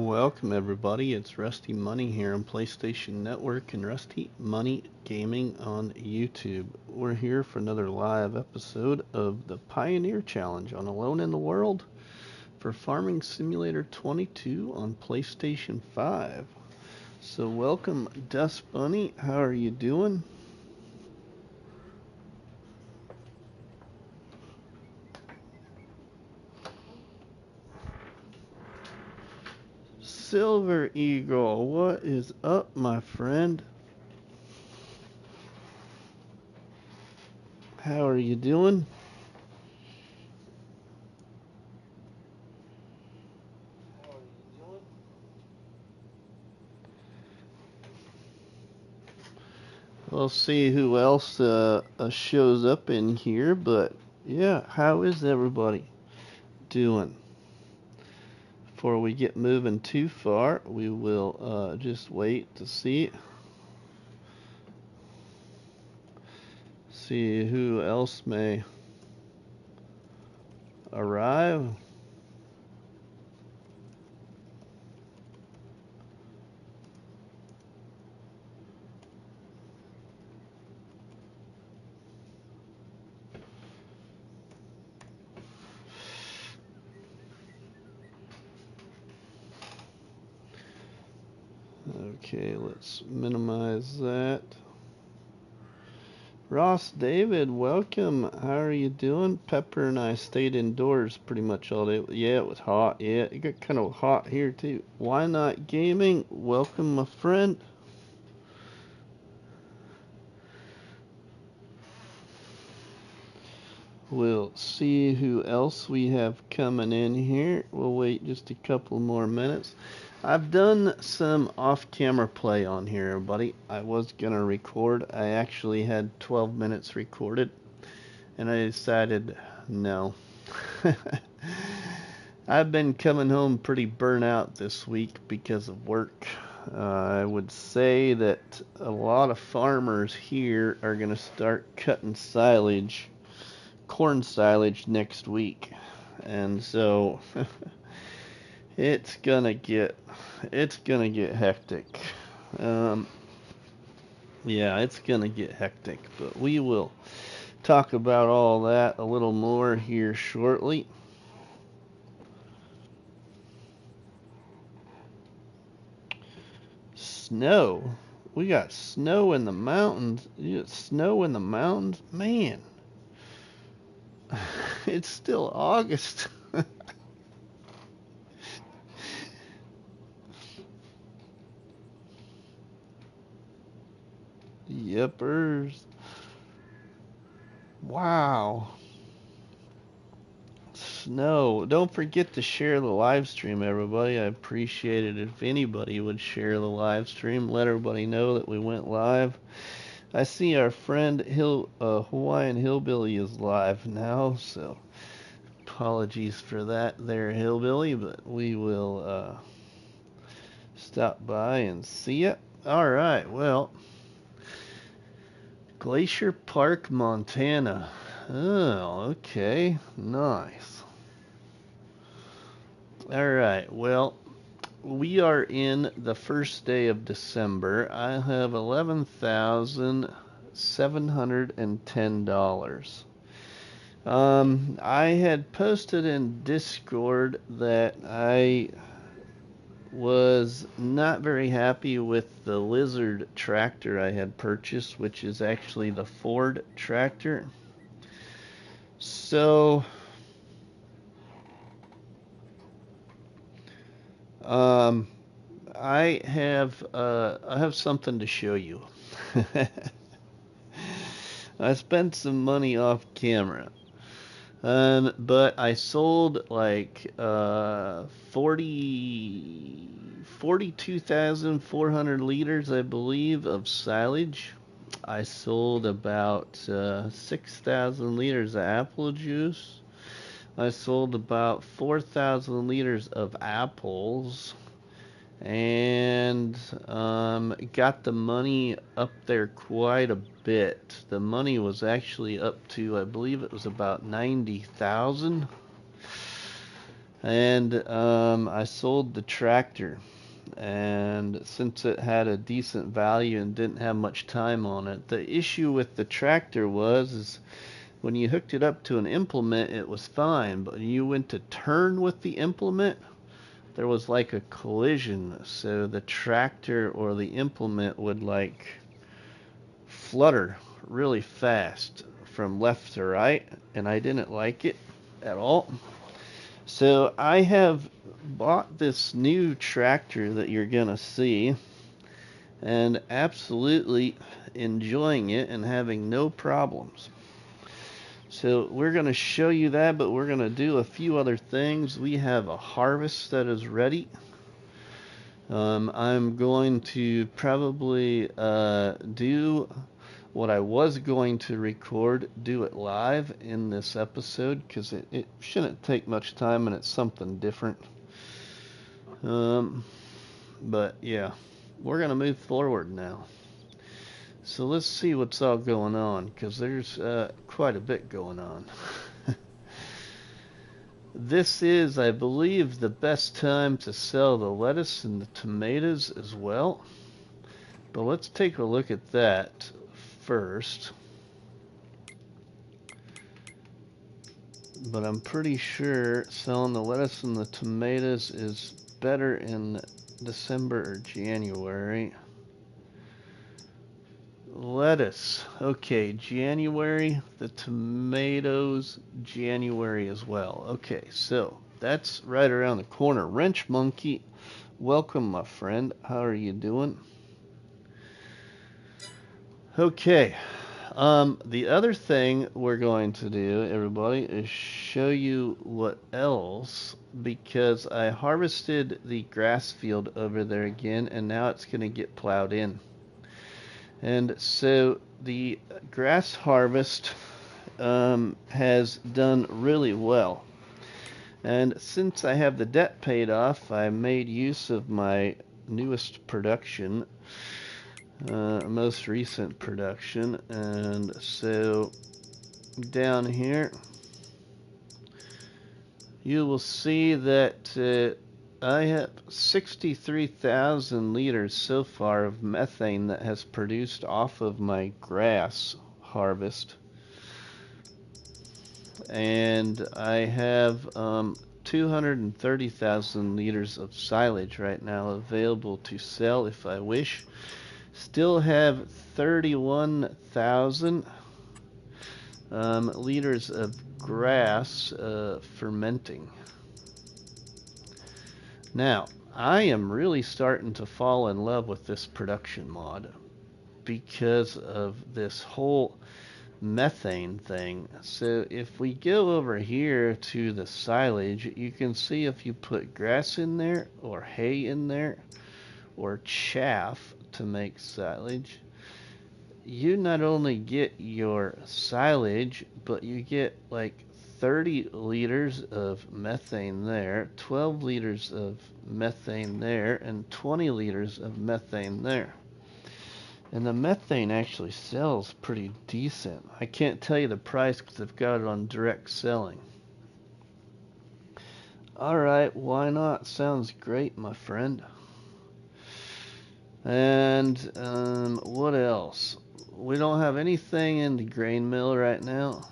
Welcome everybody, it's RustyMoney here on PlayStation Network and RustyMoney Gaming on YouTube. We're here for another live episode of the Pioneer Challenge on Alone in the World for Farming Simulator 22 on PlayStation 5. So welcome Dust Bunny, how are you doing? Silver Eagle, what is up, my friend? How are you doing? We'll see who else shows up in here, but yeah, how is everybody doing? Before we get moving too far, we will just wait to see who else may arrive. Okay, let's minimize that. Ross David, welcome. How are you doing? Pepper and I stayed indoors pretty much all day. Yeah, it was hot. Yeah, it got kind of hot here too. Why Not Gaming, welcome, my friend. We'll see who else we have coming in here. We'll wait just a couple more minutes. I've done some off-camera play on here, everybody. I was going to record. I actually had 12 minutes recorded, and I decided no. I've been coming home pretty burnt out this week because of work. I would say that a lot of farmers here are going to start cutting silage, corn silage next week, and so it's gonna get hectic. Yeah, it's gonna get hectic, but we will talk about all that a little more here shortly. Snow. We got snow in the mountains. You got snow in the mountains? Man. It's still August. Yepers. Wow. Snow. Don't forget to share the live stream, everybody. I appreciate it if anybody would share the live stream. Let everybody know that we went live. I see our friend Hawaiian Hillbilly is live now, so apologies for that there, Hillbilly, but we will stop by and see it. All right, well, Glacier Park, Montana. Oh, okay, nice. All right, well, we are in the first day of December. I have $11,710. I had posted in Discord that I was not very happy with the Lizard tractor I had purchased, which is actually the Ford tractor. So I have something to show you. I spent some money off camera. But I sold like 42,400 liters, I believe, of silage. I sold about 6,000 liters of apple juice. I sold about 4,000 liters of apples, and got the money up there quite a bit. The money was actually up to, I believe it was about 90,000. And I sold the tractor, and since it had a decent value and didn't have much time on it, the issue with the tractor is when you hooked it up to an implement, it was fine, but when you went to turn with the implement, there was like a collision, so the tractor or the implement would like flutter really fast from left to right, and I didn't like it at all. So I have bought this new tractor that you're gonna see, and absolutely enjoying it and having no problems. So we're going to show you that, but we're going to do a few other things. We have a harvest that is ready. I'm going to probably do what I was going to record, do it live in this episode, because it shouldn't take much time and it's something different. But yeah, we're going to move forward now. So let's see what's all going on, because there's quite a bit going on. This is, I believe, the best time to sell the lettuce and the tomatoes as well. But let's take a look at that first. But I'm pretty sure selling the lettuce and the tomatoes is better in December or January. Lettuce. Okay, January. The tomatoes, January as well. Okay, so that's right around the corner. Wrench Monkey, welcome, my friend. How are you doing? Okay. The other thing we're going to do, everybody, is show you what else, because I harvested the grass field over there again, and now it's going to get plowed in. And so the grass harvest has done really well. And since I have the debt paid off, I made use of my newest production, most recent production. And so down here, you will see that I have 63,000 liters so far of methane that has produced off of my grass harvest. And I have 230,000 liters of silage right now available to sell if I wish. Still have 31,000 liters of grass fermenting. Now, I am really starting to fall in love with this production mod because of this whole methane thing. So if we go over here to the silage, you can see if you put grass in there or hay in there or chaff to make silage, you not only get your silage, but you get like 30 liters of methane there, 12 liters of methane there, and 20 liters of methane there. And the methane actually sells pretty decent. I can't tell you the price because I've got it on direct selling. Alright, why not? Sounds great, my friend. And what else? We don't have anything in the grain mill right now.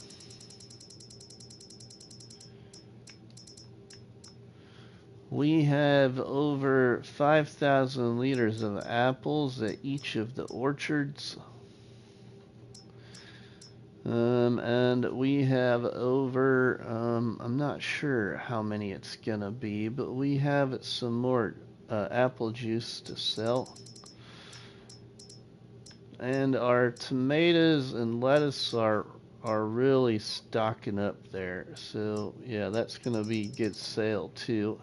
We have over 5,000 liters of apples at each of the orchards. And we have over, I'm not sure how many it's gonna be, but we have some more apple juice to sell. And our tomatoes and lettuce are really stocking up there. So yeah, that's gonna be good sale too.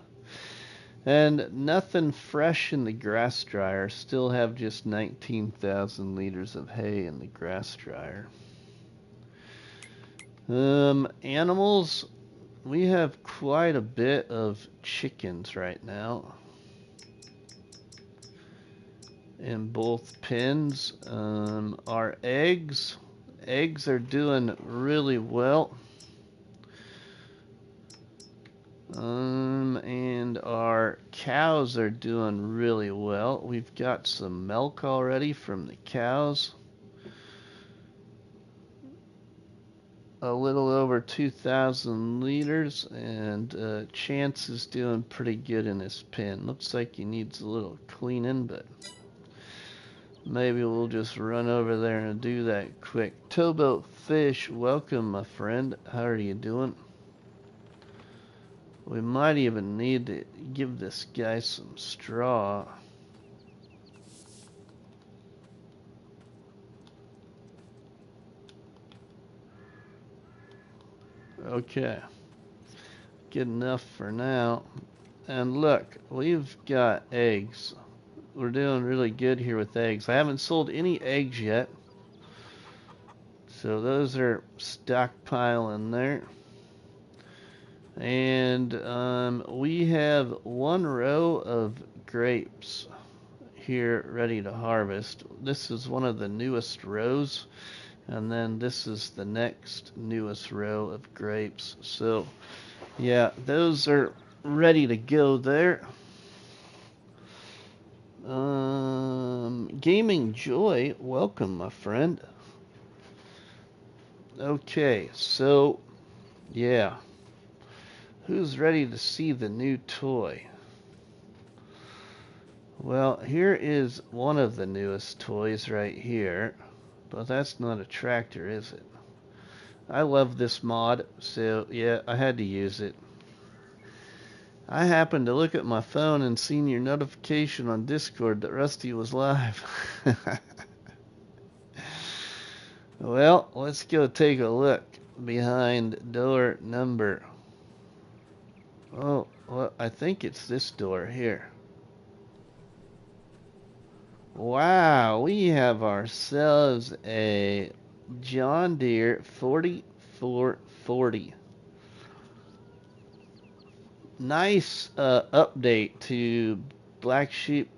And nothing fresh in the grass dryer. Still have just 19,000 liters of hay in the grass dryer. Animals, we have quite a bit of chickens right now in both pens. Our eggs are doing really well. And our cows are doing really well. We've got some milk already from the cows. A little over 2,000 liters, and Chance is doing pretty good in his pen. Looks like he needs a little cleaning, but maybe we'll just run over there and do that quick. Towboat Fish, welcome, my friend. How are you doing? We might even need to give this guy some straw. Okay. Good enough for now. And look, we've got eggs. We're doing really good here with eggs. I haven't sold any eggs yet. So those are stockpiling there. And we have one row of grapes here ready to harvest. This is one of the newest rows. And then this is the next newest row of grapes. So yeah, those are ready to go there. Gaming Joy, welcome, my friend. Okay, so yeah, who's ready to see the new toy? Well, here is one of the newest toys right here, but that's not a tractor, is it? I love this mod, so yeah, I had to use it. I happened to look at my phone and seen your notification on Discord that Rusty was live. Well, let's go take a look behind door number. Oh, well, I think it's this door here. Wow, we have ourselves a John Deere 4440. Nice update to Black Sheep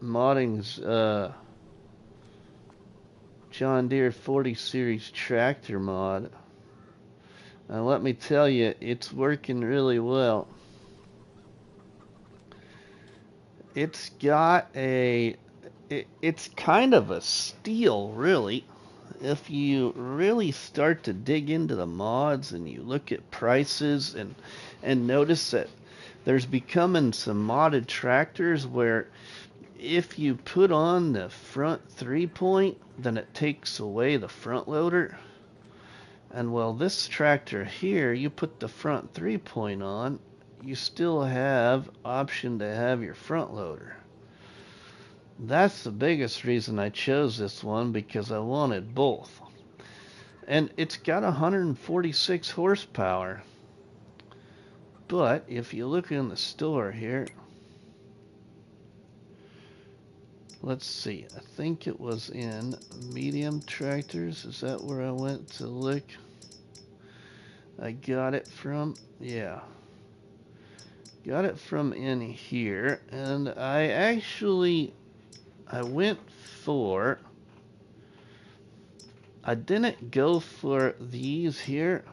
Modding's John Deere 40 series tractor mod. Let me tell you, it's working really well. It's got it's kind of a steal, really. If you really start to dig into the mods and you look at prices and notice that there's becoming some modded tractors where if you put on the front 3-point, then it takes away the front loader. And well, this tractor here, you put the front 3-point on, you still have option to have your front loader. That's the biggest reason I chose this one, because I wanted both. And it's got 146 horsepower. But if you look in the store here, let's see, I think it was in medium tractors. Is that where I went to look? I got it from, yeah. Got it from in here. And I went for, I didn't go for these here,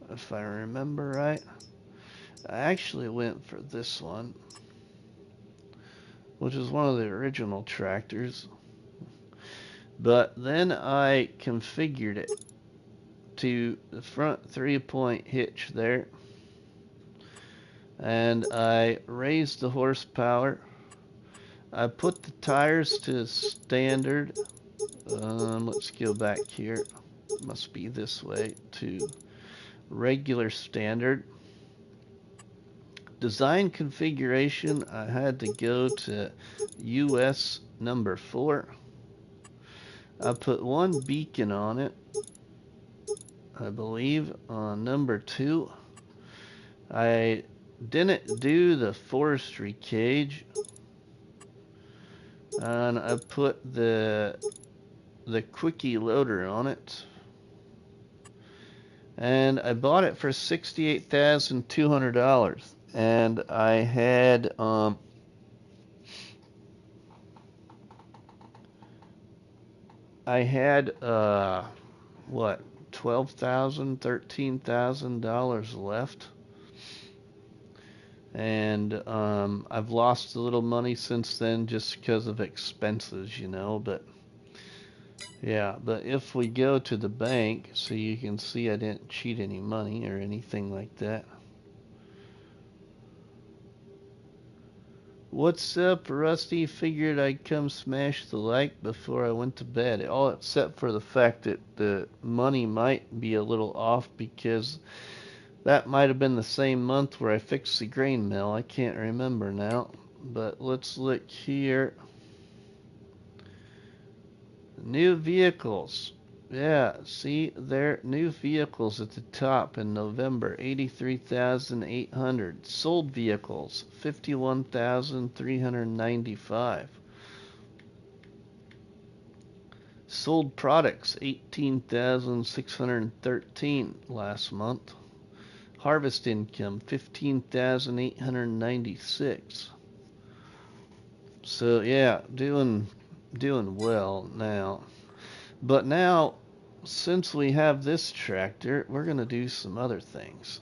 if I remember right. I actually went for this one, which is one of the original tractors. But then I configured it to the front 3-point hitch there. And I raised the horsepower. I put the tires to standard. Let's go back here. Must be this way, to regular standard. Design configuration, I had to go to US number 4. I put one beacon on it, I believe, on number 2. I didn't do the forestry cage, and I put the quickie loader on it. And I bought it for $68,200. And I had what, $12,000, $13,000 left. And I've lost a little money since then just because of expenses, you know. But yeah, but if we go to the bank, so you can see I didn't cheat any money or anything like that. What's up, Rusty? Figured I'd come smash the like before I went to bed. All except for the fact that the money might be a little off because that might have been the same month where I fixed the grain mill. I can't remember now. But let's look here. New vehicles. Yeah, see there, new vehicles at the top in November, 83,800. Sold vehicles, 51,395. Sold products, 18,613 last month. Harvest income, 15,896. So yeah, doing well now. But now, since we have this tractor, we're going to do some other things.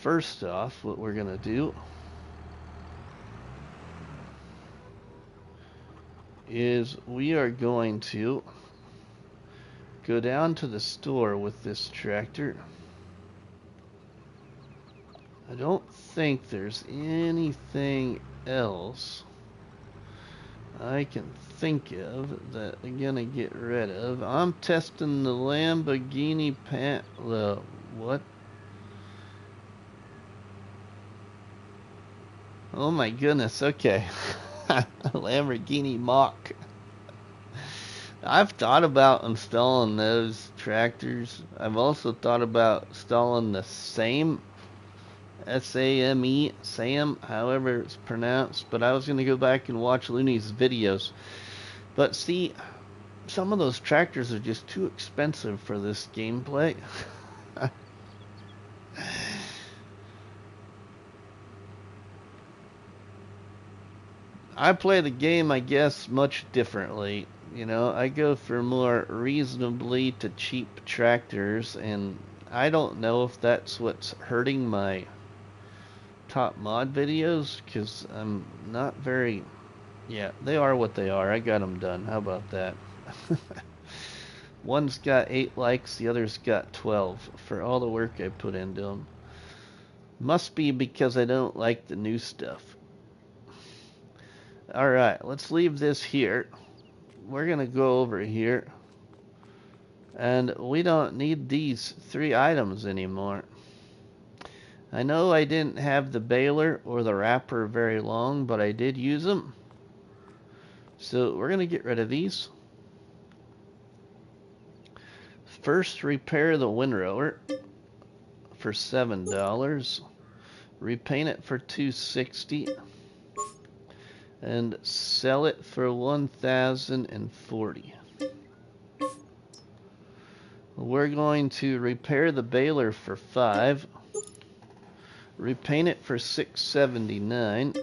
First off, what we're going to do is we are going to go down to the store with this tractor. I don't think there's anything else I can think of that I'm gonna get rid of. I'm testing the Lamborghini what? Oh my goodness, okay. Lamborghini Mach. I've thought about installing those tractors. I've also thought about installing the same SAME, Sam, however it's pronounced, but I was going to go back and watch Looney's videos. But see, some of those tractors are just too expensive for this gameplay. I play the game, I guess, much differently. You know, I go for more reasonably to cheap tractors, and I don't know if that's what's hurting my top mod videos, because I'm not very... Yeah, they are what they are. I got them done. How about that? One's got 8 likes, the other's got 12 for all the work I put into them. Must be because I don't like the new stuff. Alright, let's leave this here. We're going to go over here. And we don't need these 3 items anymore. I know I didn't have the baler or the wrapper very long, but I did use them. So we're going to get rid of these. First, repair the windrower for $7. Repaint it for $260. And sell it for $1,040. We're going to repair the baler for $5. Repaint it for $679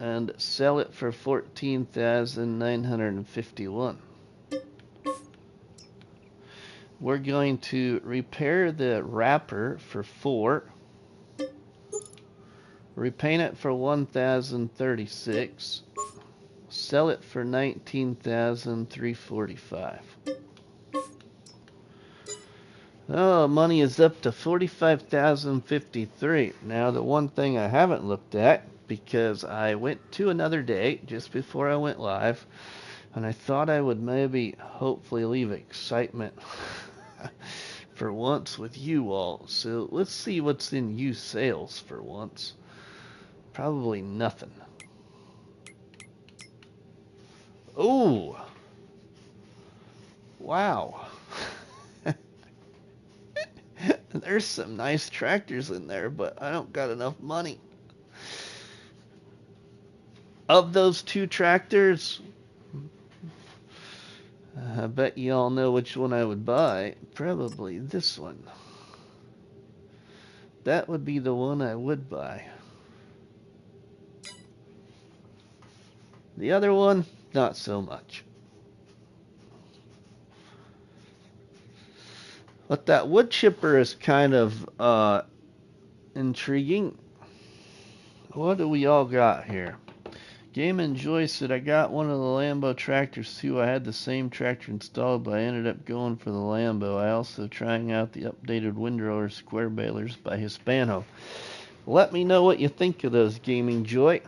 and sell it for $14,951. We're going to repair the wrapper for $4. Repaint it for $1,036. Sell it for $19,345. Oh, money is up to $45,053. Now, the one thing I haven't looked at, because I went to another day just before I went live, and I thought I would maybe hopefully leave excitement for once with you all. So let's see what's in used sales for once. Probably nothing. Oh! Wow. There's some nice tractors in there, but I don't got enough money. Of those 2 tractors, I bet you all know which one I would buy. Probably this one. That would be the one I would buy. The other one, not so much. But that wood chipper is kind of intriguing. What do we all got here? Game Enjoy said, I got one of the Lambo tractors too. I had the same tractor installed, but I ended up going for the Lambo. I also trying out the updated windrower square balers by Hispano. Let me know what you think of those, Game Enjoy.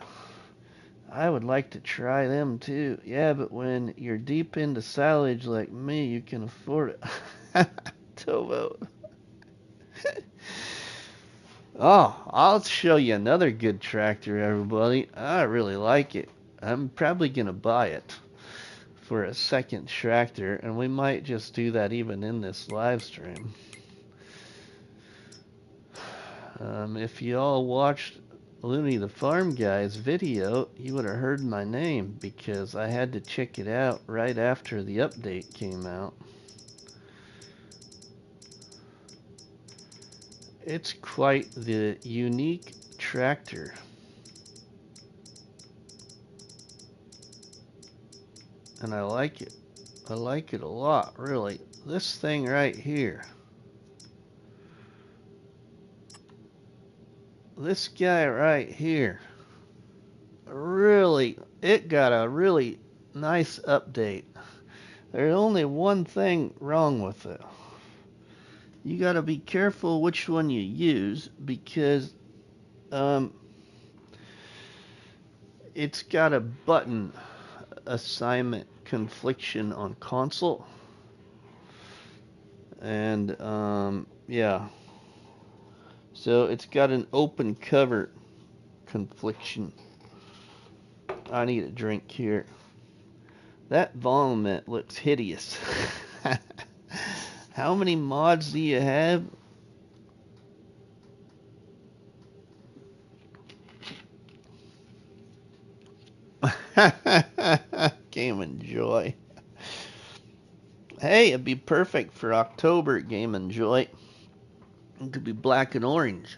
I would like to try them too. Yeah, but when you're deep into silage like me, you can afford it. Tovo. Oh, I'll show you another good tractor, everybody. I really like it. I'm probably going to buy it for a second tractor, and we might just do that even in this live stream. If you all watched Looney the Farm Guy's video, you would have heard my name because I had to check it out right after the update came out. It's quite the unique tractor. And I like it. I like it a lot, really. This thing right here. This guy right here. Really, it got a really nice update. There's only one thing wrong with it. You got to be careful which one you use because it's got a button assignment confliction on console, and yeah, so it's got an open cover confliction. I need a drink here. That vomit looks hideous. How many mods do you have? Game Enjoy. Hey, it'd be perfect for October, Game Enjoy. It could be black and orange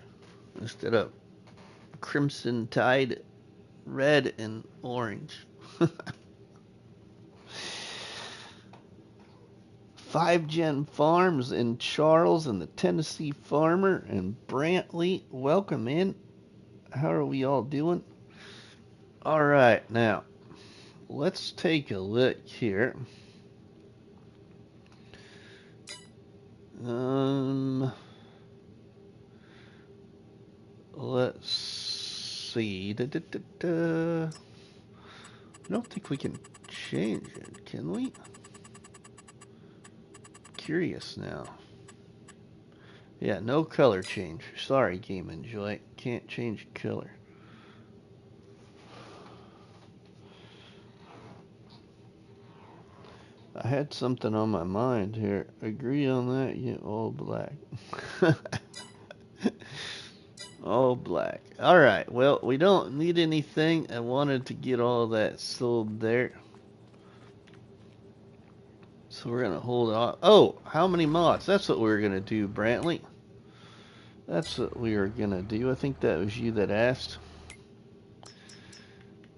instead of crimson tide red and orange. 5 Gen Farms in Charles and the Tennessee Farmer and Brantley. Welcome in. How are we all doing? All right, now let's take a look here. Let's see. I don't think we can change it, can we? Curious now. Yeah, no color change. Sorry, Game Enjoy. Can't change color. I had something on my mind here. Agree on that? Yeah, all black. All black. Alright, well, we don't need anything. I wanted to get all that sold there. So we're going to hold on. Oh, how many mods? That's what we were going to do, Brantley. That's what we were going to do. I think that was you that asked.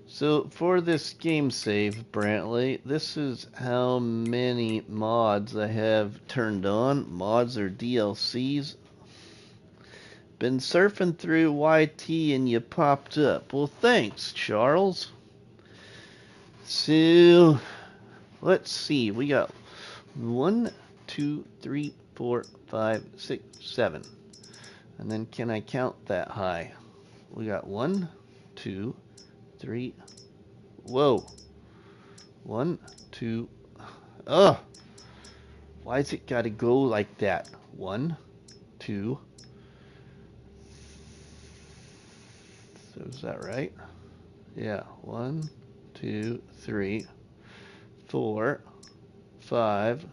So for this game save, Brantley, this is how many mods I have turned on. Mods or DLCs. Been surfing through YT and you popped up. Well, thanks, Charles. So, let's see. We got 1, 2, 3, 4, 5, 6, 7. And then can I count that high? We got 1, 2, 3. Whoa. 1, 2. Ugh. Why's it gotta go like that? 1, 2. So is that right? Yeah. 1, 2, 3, 4, 5,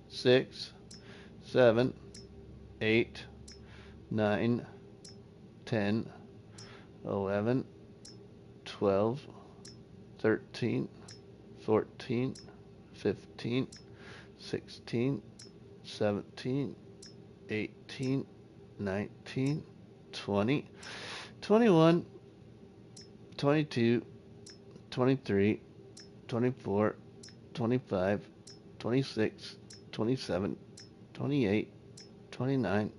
6, 7, 8, 9, 10, 11, 12, 13, 14, 15, 16, 17, 18, 19, 20, 21, 22, 23, 24, 25, 26, 27, 28, 29,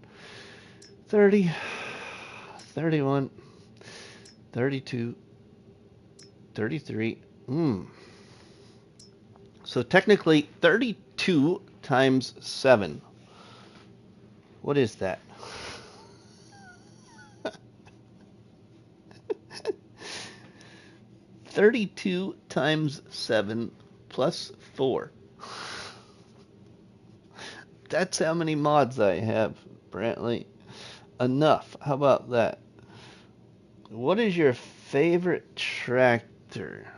30, 31, 32, 33. So technically 32 times 7. What is that? $32 times 7 plus 4. That's how many mods I have, Brantley. Enough. How about that? What is your favorite tractor?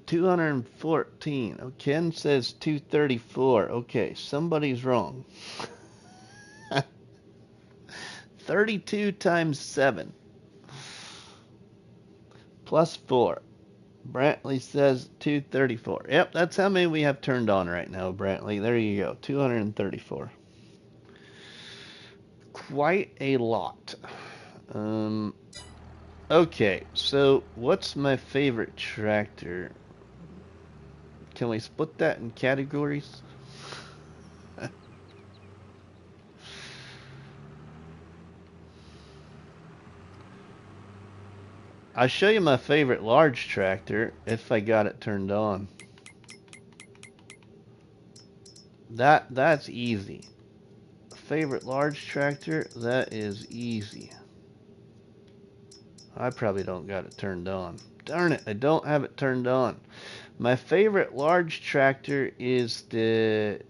214. Oh, Ken says 234. Okay, somebody's wrong. 32 times 7 plus 4. Brantley says 234. Yep, that's how many we have turned on right now, Brantley. There you go, 234. Quite a lot. Okay, so what's my favorite tractor? Can we split that in categories? I'll show you my favorite large tractor if I got it turned on. That's easy. Favorite large tractor, that is easy. I probably don't got it turned on. Darn it, I don't have it turned on. My favorite large tractor is the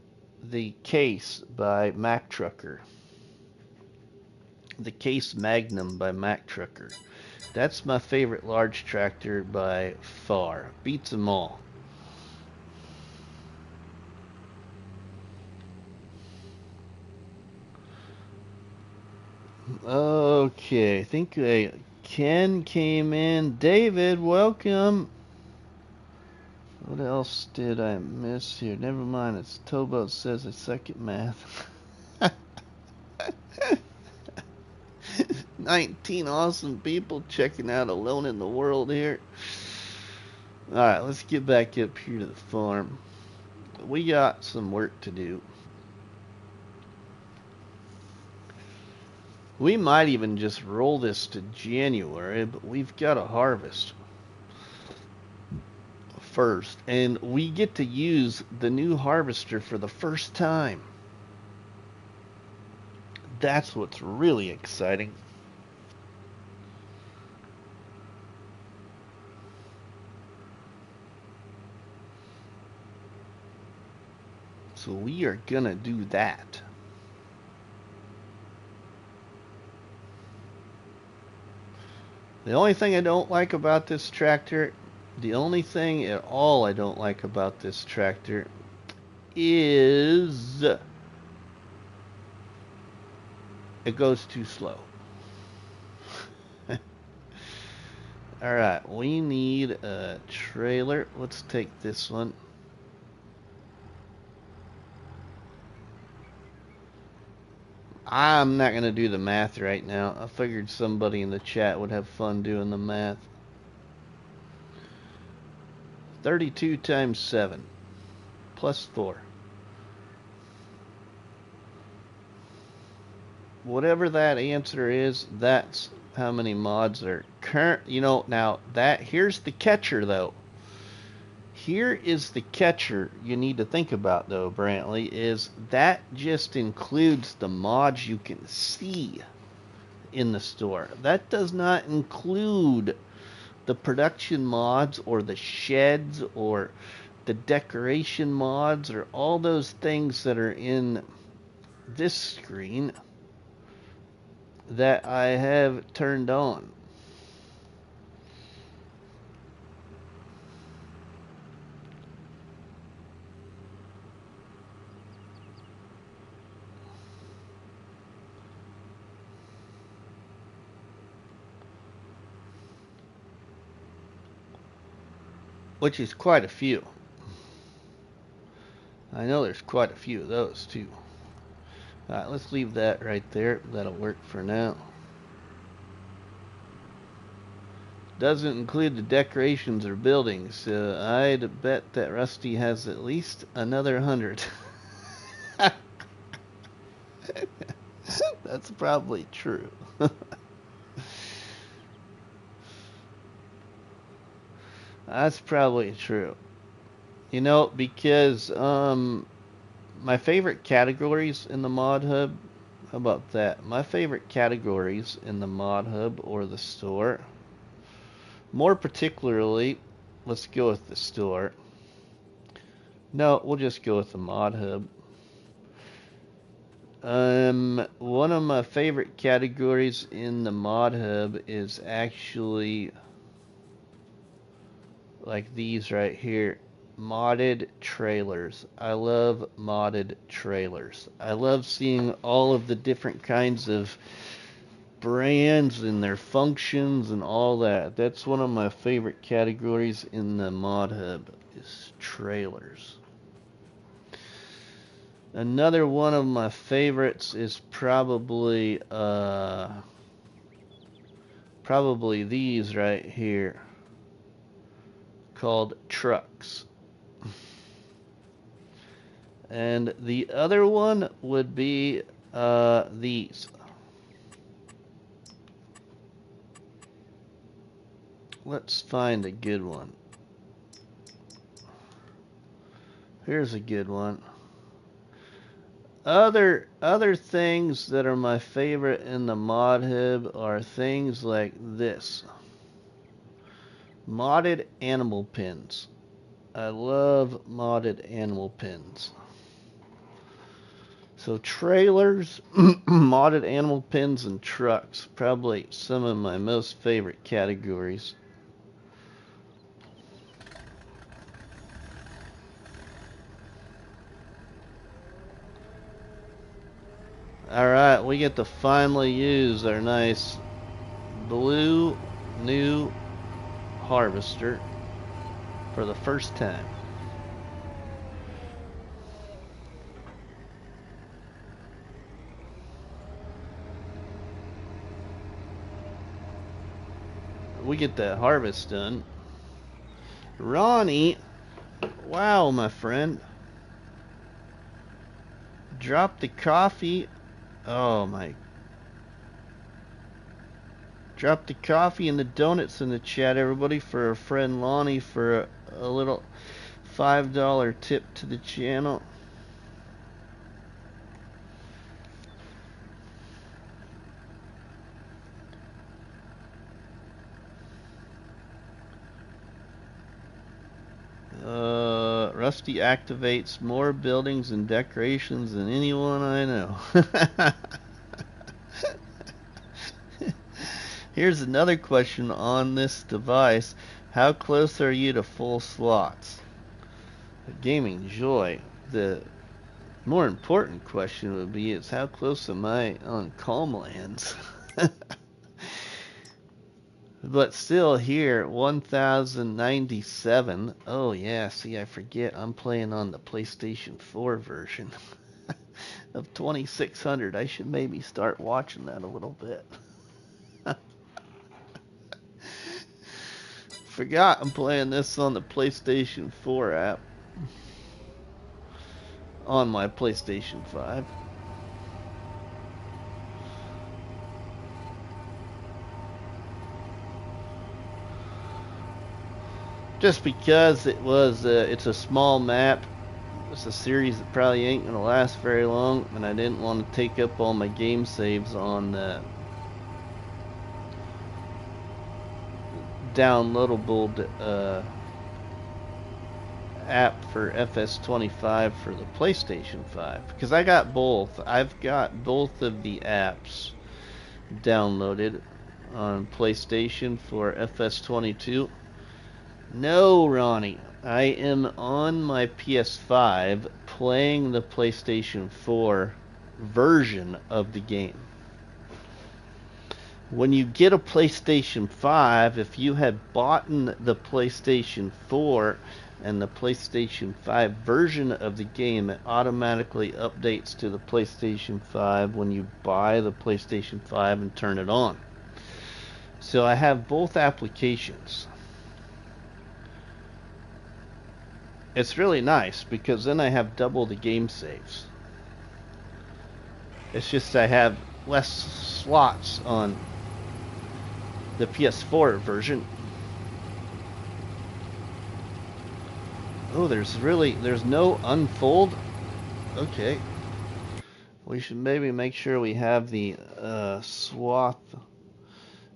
Case by Mack Trucker. The Case Magnum by Mack Trucker. That's my favorite large tractor by far. Beats them all. Okay, I think Ken came in. David, welcome. What else did I miss here? Never mind, it's Tobo says I suck at math. 19 awesome people checking out Alone in the World here. Alright, let's get back up here to the farm. We got some work to do. We might even just roll this to January, but we've got to harvest first. And we get to use the new harvester for the first time. That's what's really exciting. So we are gonna do that. The only thing I don't like about this tractor, the only thing at all I don't like about this tractor is it goes too slow. Alright, we need a trailer. Let's take this one. I'm not going to do the math right now. I figured somebody in the chat would have fun doing the math. 32 times 7 plus 4. Whatever that answer is, that's how many mods are current. You know, now here's the catcher though. Here is the catcher you need to think about though, Brantley, is that just includes the mods you can see in the store. That does not include the production mods or the sheds or the decoration mods or all those things that are in this screen that I have turned on. Which is quite a few. I know there's quite a few of those too. Alright, let's leave that right there. That'll work for now. Doesn't include the decorations or buildings. I'd bet that Rusty has at least another 100. That's probably true. That's probably true. You know, because my favorite categories in the mod hub, how about that? My favorite categories in the mod hub or the store, more particularly, let's go with the store. No, we'll just go with the mod hub. One of my favorite categories in the mod hub is actually like these right here. Modded trailers. I love modded trailers. I love seeing all of the different kinds of brands and their functions and all that. That's one of my favorite categories in the mod hub is trailers. Another one of my favorites is probably these right here called trucks. And the other one would be these. Let's find a good one. Here's a good one. Other things that are my favorite in the mod hub are things like this. Modded animal pins. I love modded animal pins. So trailers, modded animal pins, and trucks. Probably some of my most favorite categories. Alright, we get to finally use our nice blue new harvester for the first time. We get that harvest done. Ronnie, wow, my friend. Drop the coffee. Oh my. Drop the coffee and the donuts in the chat, everybody, for our friend Lonnie for a little $5 tip to the channel. Rusty activates more buildings and decorations than anyone I know. Here's another question on this device. How close are you to full slots? Gaming Joy. The more important question would be is how close am I on Calm Lands? But still here, 1097. Oh yeah, see, I forget I'm playing on the PlayStation 4 version of 2600. I should maybe start watching that a little bit. Forgot I'm playing this on the PlayStation 4 app on my PlayStation 5. Just because it's a small map. It's a series that probably ain't gonna last very long, and I didn't want to take up all my game saves on the downloadable app for FS25 for the PlayStation 5, because I got both. I've got both of the apps downloaded on PlayStation for FS22. No, Ronnie, I am on my PS5 playing the PlayStation 4 version of the game. When you get a PlayStation 5, if you had bought the PlayStation 4 and the PlayStation 5 version of the game, it automatically updates to the PlayStation 5 when you buy the PlayStation 5 and turn it on. So I have both applications. It's really nice because then I have double the game saves. It's just I have less slots on the PS4 version. Oh, there's no unfold. Okay. We should maybe make sure we have the swath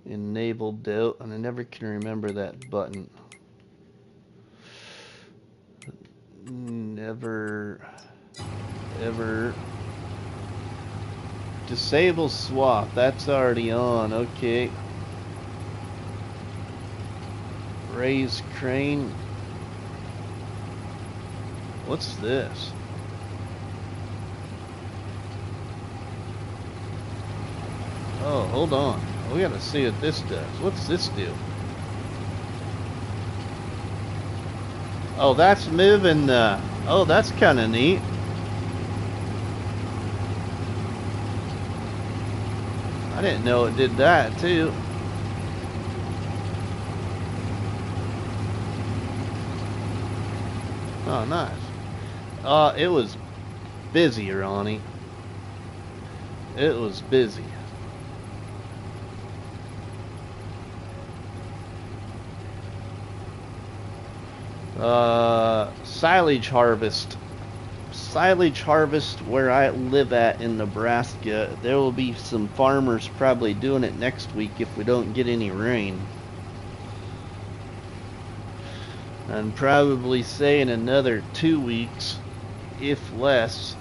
enabled out, and I never can remember that button. Never ever. Disable swath, that's already on. Okay. Raise crane. What's this? Oh, hold on. We gotta see what this does. What's this do? Oh, that's moving the... Oh, that's kind of neat. I didn't know it did that, too. Oh, nice. It was busy, Ronnie. It was busy. Silage harvest. Silage harvest where I live at in Nebraska. There will be some farmers probably doing it next week if we don't get any rain. And probably say in another 2 weeks, if less,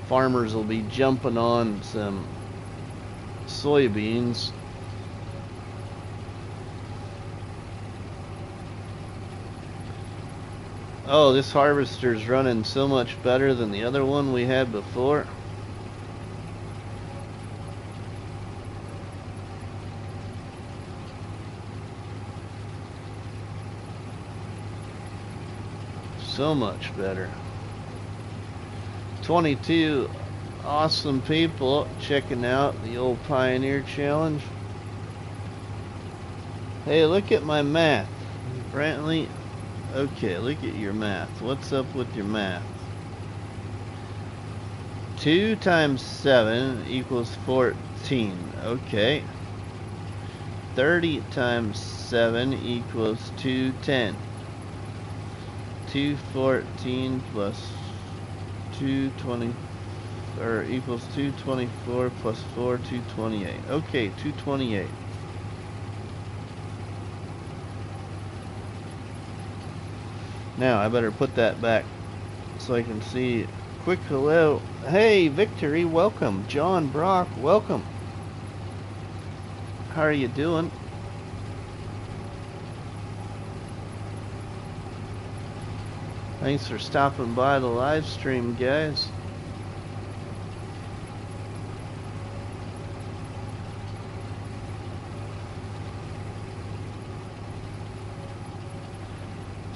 farmers will be jumping on some soybeans. Oh, this harvester's running so much better than the other one we had before. So much better. 22 awesome people checking out the old Pioneer Challenge. Hey, look at my math, Brantley. Okay, look at your math. What's up with your math? 2 times 7 equals 14. Okay. 30 times 7 equals 210. 214 plus 220 or equals 224 plus 4, 228. Okay, 228. Now I better put that back so I can see. Quick hello. Hey, Victory, welcome. John Brock, welcome. How are you doing? Thanks for stopping by the live stream, guys.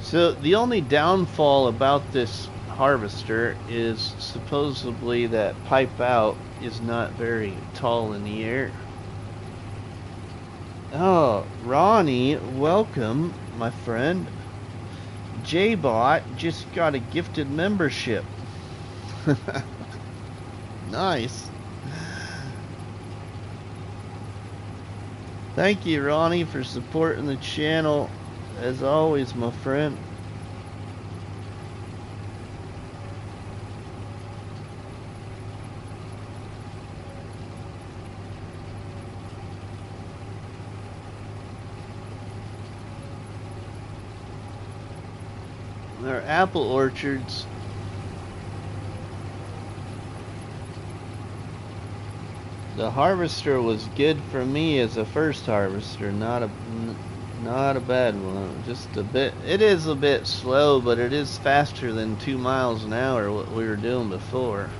So the only downfall about this harvester is supposedly that pipe out is not very tall in the air. Oh, Ronnie, welcome, my friend. J-Bot just got a gifted membership. Nice. Thank you, Ronnie, for supporting the channel. As always, my friend. Our apple orchards. The harvester was good for me as a first harvester, not a bad one. Just a bit. It is a bit slow, but it is faster than 2 miles an hour what we were doing before.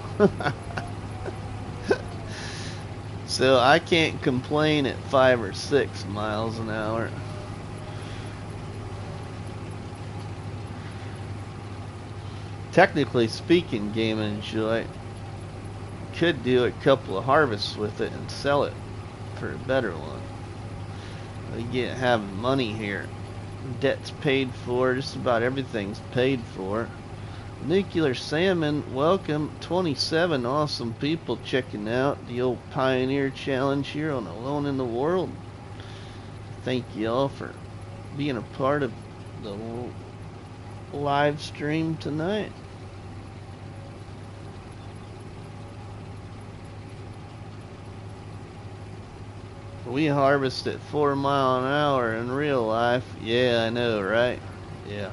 So I can't complain at 5 or 6 miles an hour. Technically speaking, Game Enjoy could do a couple of harvests with it and sell it for a better one. We get money here. Debt's paid for. Just about everything's paid for. Nuclear Salmon, welcome. 27 awesome people checking out the old Pioneer Challenge here on Alone in the World. Thank you all for being a part of the live stream tonight. We harvest at 4 miles an hour in real life. Yeah, I know, right? Yeah.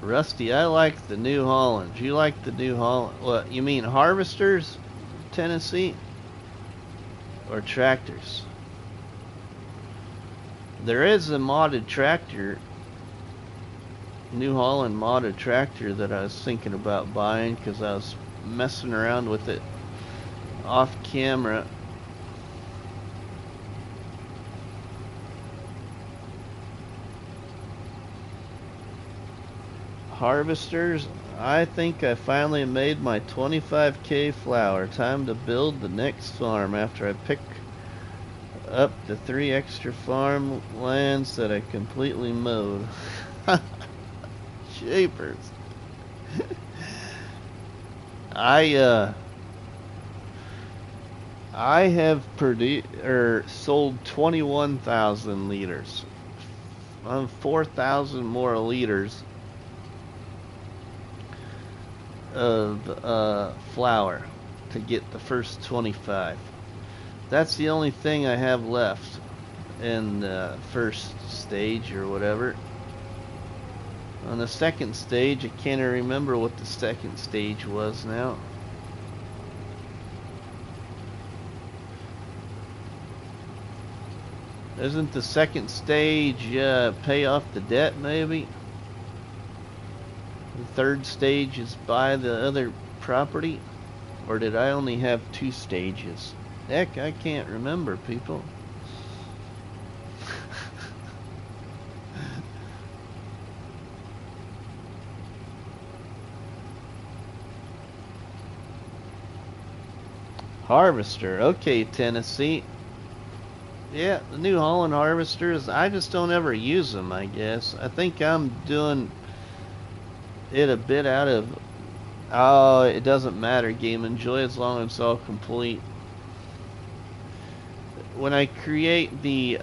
Rusty, I like the New Holland. You like the New Holland? What, you mean harvesters, Tennessee? Or tractors? There is a modded tractor, New Holland modded tractor that I was thinking about buying because I was messing around with it off camera. Harvesters, I think I finally made my 25K flour. Time to build the next farm after I pick up the 3 extra farm lands that I completely mowed. Shapers. I have sold 21,000 liters. 4,000 more liters of flour to get the first 25. That's the only thing I have left in the first stage or whatever. On the second stage, I can't remember what the second stage was now. Isn't the second stage pay off the debt maybe? The third stage is buy the other property? Or did I only have 2 stages? Heck, I can't remember, people. Harvester. Okay, Tennessee. Yeah, the New Holland harvesters, I just don't ever use them, I guess. I think I'm doing it a bit out of... Oh, it doesn't matter, Game Enjoy, as long as it's all complete. When I create the...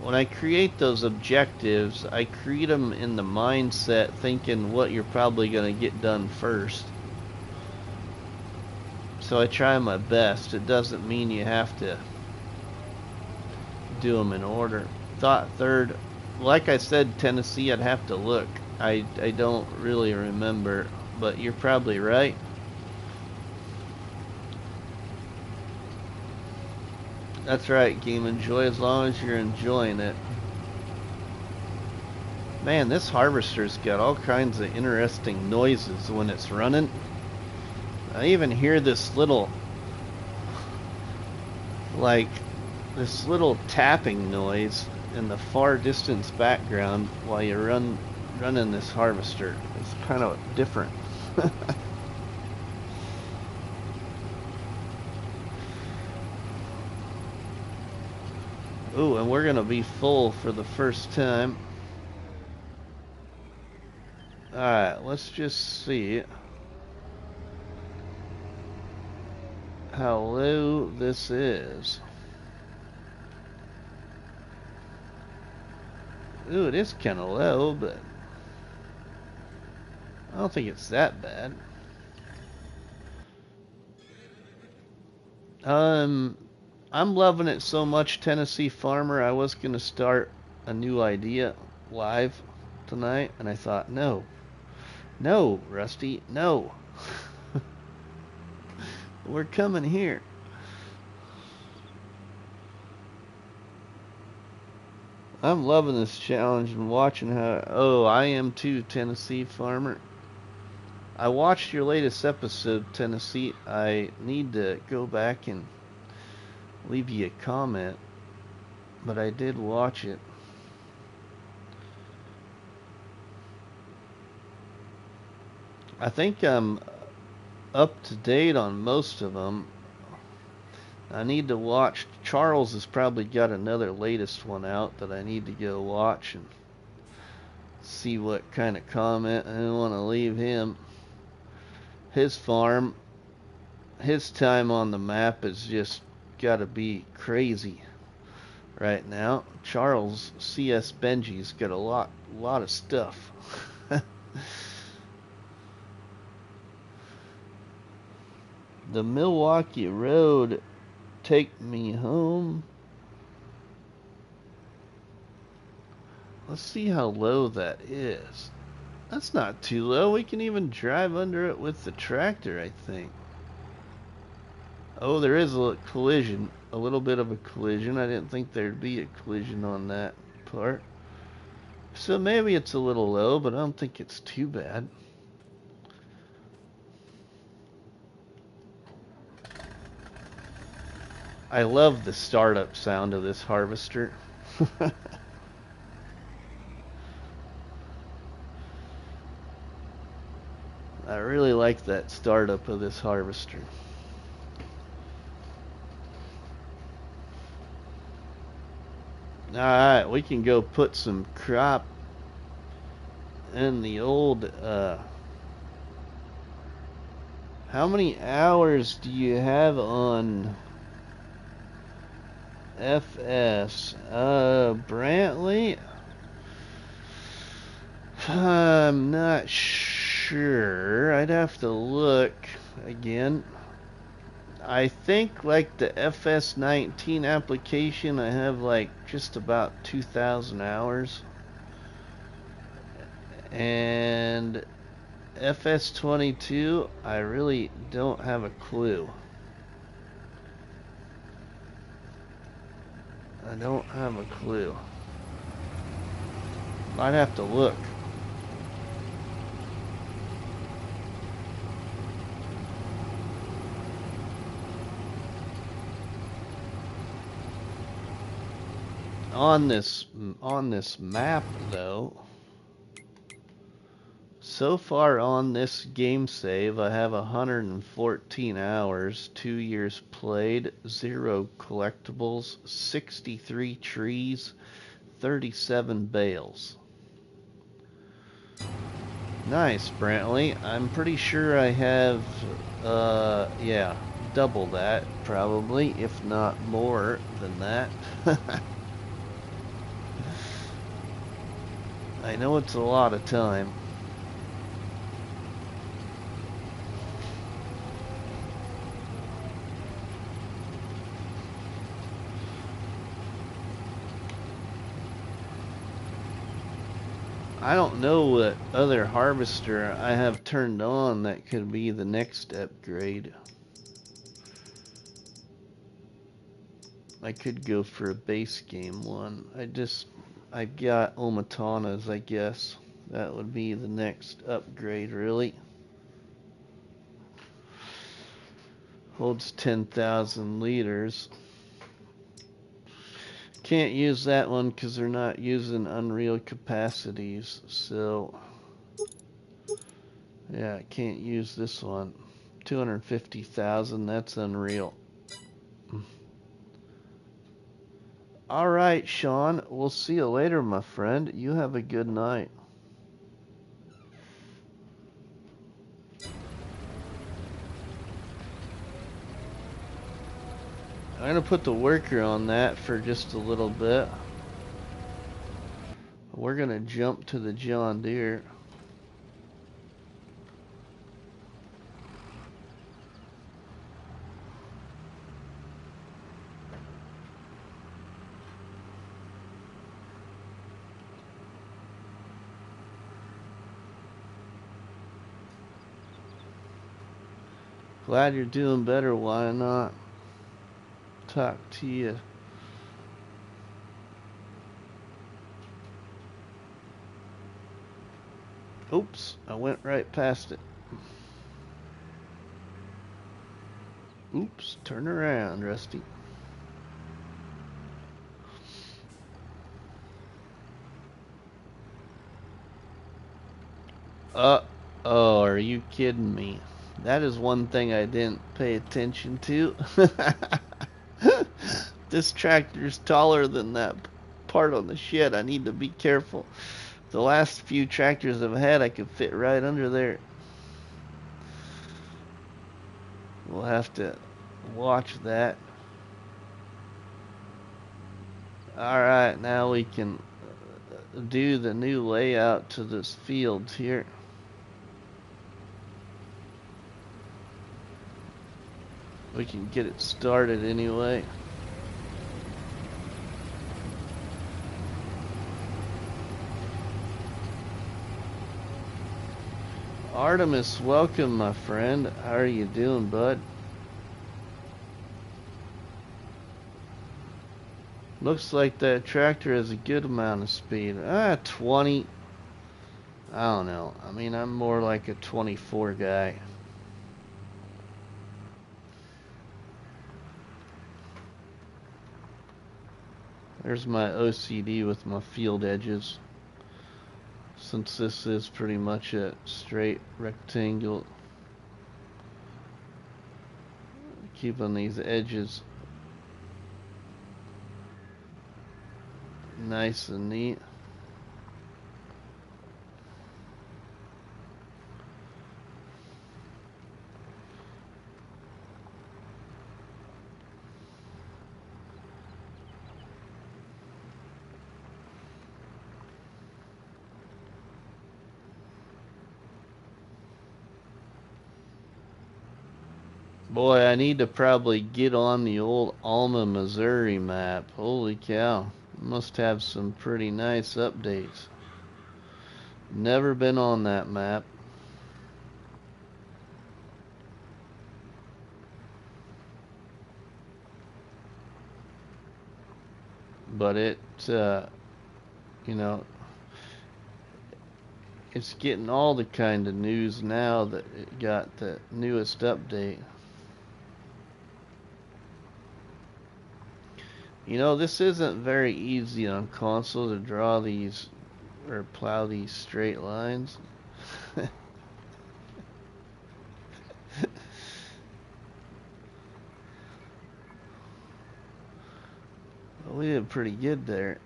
when I create those objectives, I create them in the mindset thinking what you're probably going to get done first. So I try my best. It doesn't mean you have to do them in order. Third, like I said, Tennessee, I'd have to look. I don't really remember, but you're probably right. That's right, Game Enjoy, as long as you're enjoying it. Man, this harvester's got all kinds of interesting noises when it's running. I even hear this little, like, this little tapping noise in the far distance background while you running this harvester. It's kind of different. Ooh, and we're gonna be full for the first time. Alright, let's just see how low this is. Ooh, it is kind of low, but I don't think it's that bad. I'm loving it so much, Tennessee Farmer. I was gonna start a new idea live tonight, and I thought, no, Rusty, no. We're coming here. I'm loving this challenge and watching how... Oh, I am too, Tennessee Farmer. I watched your latest episode, Tennessee. I need to go back and leave you a comment, but I did watch it. I think I'm up to date on most of them. I need to watch Charles has probably got another latest one out that I need to go watch and see what kind of comment I want to leave him. His farm, his time on the map has just got to be crazy right now. Charles CS Benji's got a lot of stuff. The Milwaukee Road, take me home. Let's see how low that is. That's not too low. We can even drive under it with the tractor, I think. Oh, there is a collision. A little bit of a collision. I didn't think there'd be a collision on that part. So maybe it's a little low, but I don't think it's too bad. I love the startup sound of this harvester. I really like that startup of this harvester. Alright, we can go put some crop in the old, how many hours do you have on FS? Brantley? I'm not sure. I'd have to look again. I think like the FS19 application, I have like just about 2,000 hours. And FS22, I really don't have a clue. I don't have a clue. I'd have to look. On this map though, so far on this game save, I have 114 hours, 2 years played, 0 collectibles, 63 trees, 37 bales. Nice, Brantley. I'm pretty sure I have, yeah, double that, probably, if not more than that. I know it's a lot of time. I don't know what other harvester I have turned on that could be the next upgrade. I could go for a base game one. I've got Omatanas, I guess. That would be the next upgrade, really. Holds 10,000 liters. Can't use that one because they're not using Unreal capacities. So, yeah, I can't use this one. 250,000, that's Unreal. Alright, Sean, we'll see you later, my friend. You have a good night. I'm going to put the worker on that for just a little bit. We're going to jump to the John Deere. Glad you're doing better. Why not? Talk to you. Oops, I went right past it. Oops, turn around, Rusty. Oh, are you kidding me? That is one thing I didn't pay attention to. This tractor's taller than that part on the shed. I need to be careful. The last few tractors I've had, I could fit right under there. We'll have to watch that. Alright, now we can do the new layout to this field here. We can get it started anyway. Artemis, welcome, my friend. How are you doing, bud? Looks like that tractor has a good amount of speed. 20. I don't know. I mean, I'm more like a 24 guy. There's my OCD with my field edges. Since this is pretty much a straight rectangle, keeping these edges nice and neat. Boy, I need to probably get on the old Alma, Missouri map. Holy cow. Must have some pretty nice updates. Never been on that map. But it, you know, it's getting all the kind of news now that it got the newest update. You know, this isn't very easy on console to draw these or plow these straight lines. We did pretty good there.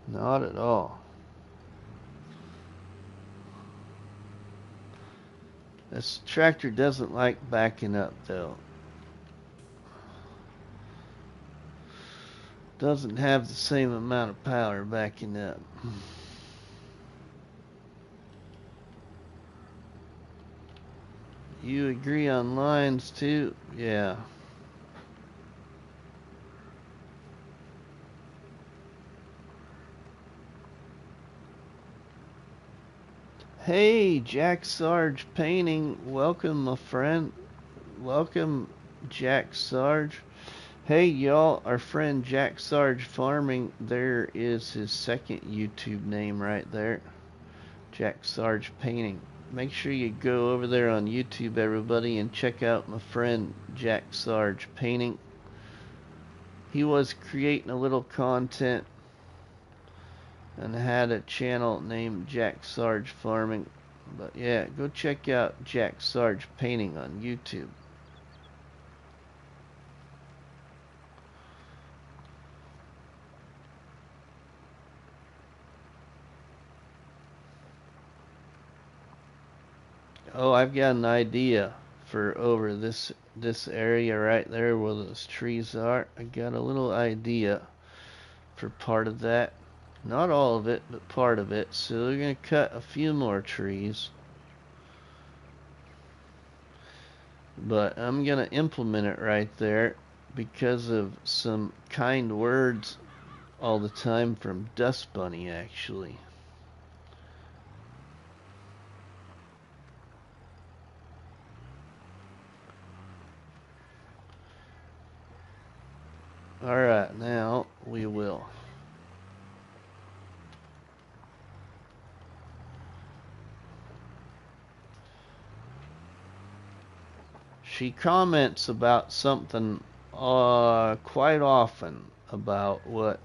Not at all. This tractor doesn't like backing up though. Doesn't have the same amount of power backing up. You agree on lines too? Yeah. Hey, Jack Sarge Painting. Welcome, my friend. Welcome, Jack Sarge. Hey, y'all. Our friend Jack Sarge Farming. There is his second YouTube name right there. Jack Sarge Painting. Make sure you go over there on YouTube, everybody, and check out my friend Jack Sarge Painting. He was creating a little content and had a channel named Jack Sarge Farming. But yeah, go check out Jack Sarge Painting on YouTube. Oh, I've got an idea for over this area right there where those trees are. I got a little idea for part of that. Not all of it, but part of it. So we're going to cut a few more trees. But I'm going to implement it right there because of some kind words all the time from Dust Bunny, actually. Alright, now we will. She comments about something quite often about what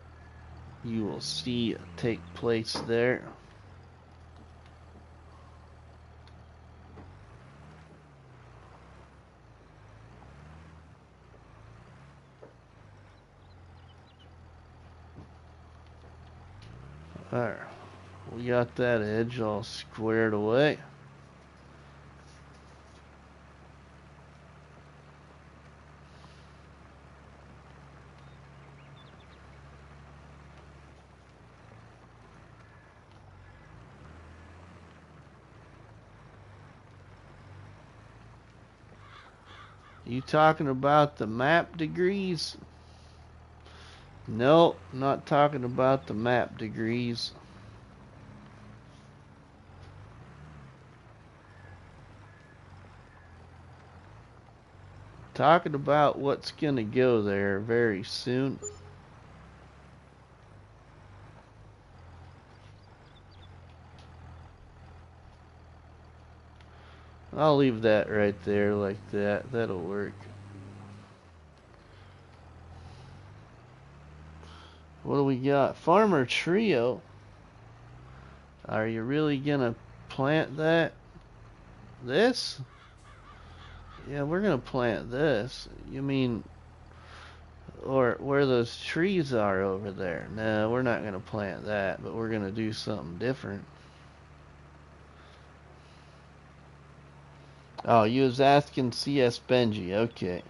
you will see take place there. Alright, we got that edge all squared away. You talking about the map degrees? No, not talking about the map degrees. Talking about what's gonna go there very soon. I'll leave that right there like that. That'll work. What do we got? Farmer Trio. Are you really gonna plant that? This? Yeah, we're gonna plant this. You mean, or where those trees are over there? No, we're not gonna plant that, but we're gonna do something different. Oh, you was asking CS Benji. Okay.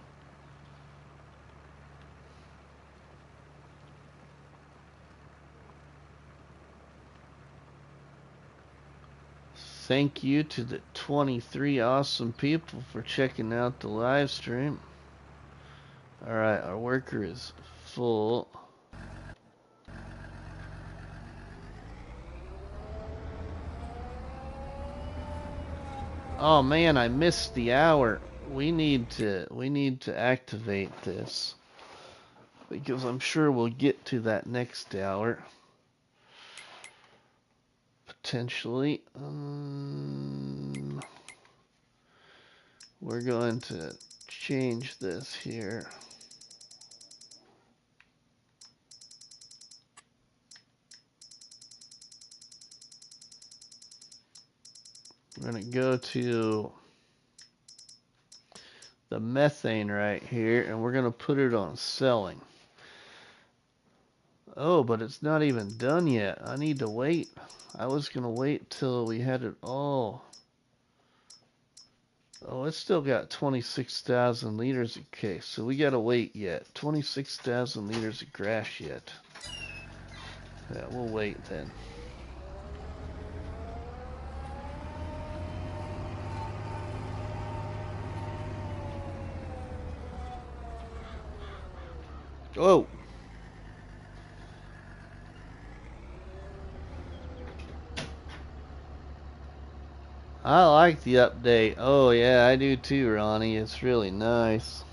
Thank you to the 23 awesome people for checking out the live stream. Alright, our worker is full. Oh man, I missed the hour. We need to activate this, because I'm sure we'll get to that next hour. Potentially. We're going to change this here. We're going to go to the methane right here, and we're going to put it on selling. Oh, but it's not even done yet. I need to wait. I was going to wait till we had it all. Oh, it's still got 26,000 liters of case, so we got to wait yet. 26,000 liters of grass yet. Yeah, we'll wait then. Oh! I like the update. Oh yeah, I do too, Ronnie. It's really nice.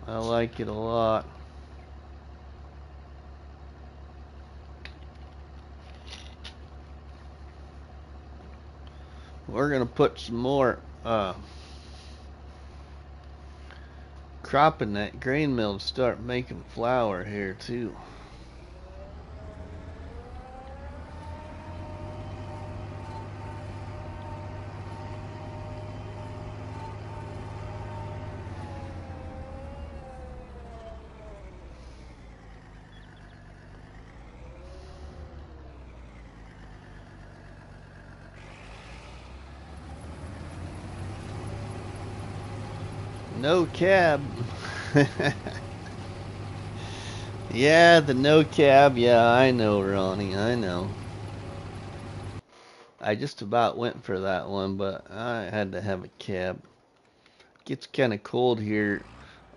I like it a lot. We're gonna put some more crop in that grain mill to start making flour here too. No cab. Yeah, the no cab. Yeah, I know, Ronnie. I know. I just about went for that one, but I had to have a cab. Gets kind of cold here,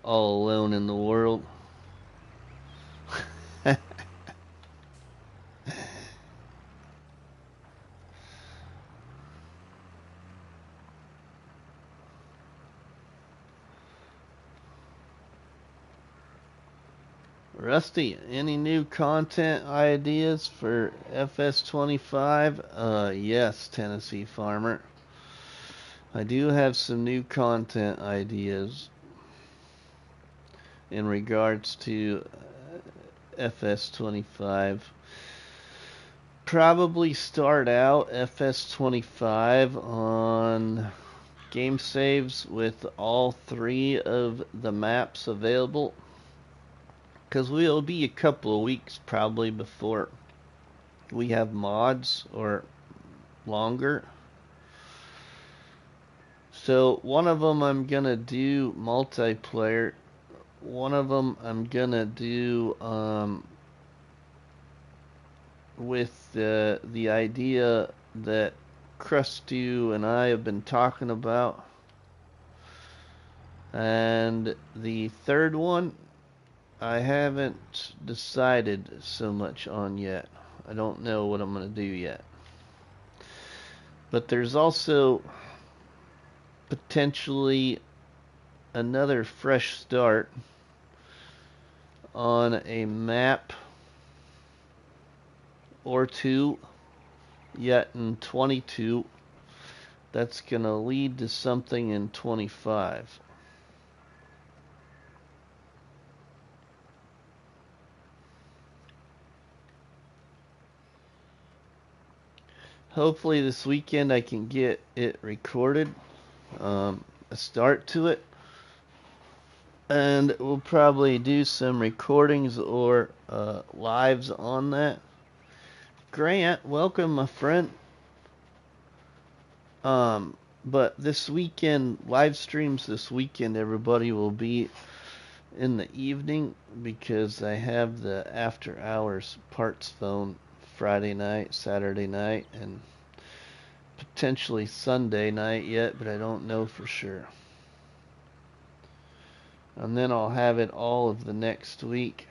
all alone in the world. Rusty, any new content ideas for FS25? Yes, Tennessee Farmer. I do have some new content ideas in regards to FS25. Probably start out FS25 on game saves with all 3 of the maps available. because we'll be a couple of weeks probably before we have mods, or longer. So one of them I'm gonna do multiplayer. One of them I'm gonna do with the idea that Krusty and I have been talking about. And the third one I haven't decided so much on yet. I don't know what I'm gonna do yet. But there's also potentially another fresh start on a map or two yet in 22 that's going to lead to something in 25. Hopefully this weekend I can get it recorded, a start to it, and we'll probably do some recordings or lives on that. Grant, welcome, my friend. But this weekend, live streams this weekend, everybody, will be in the evening because I have the after hours parts phone Friday night, Saturday night, and potentially Sunday night yet, but I don't know for sure. And then I'll have it all of the next week.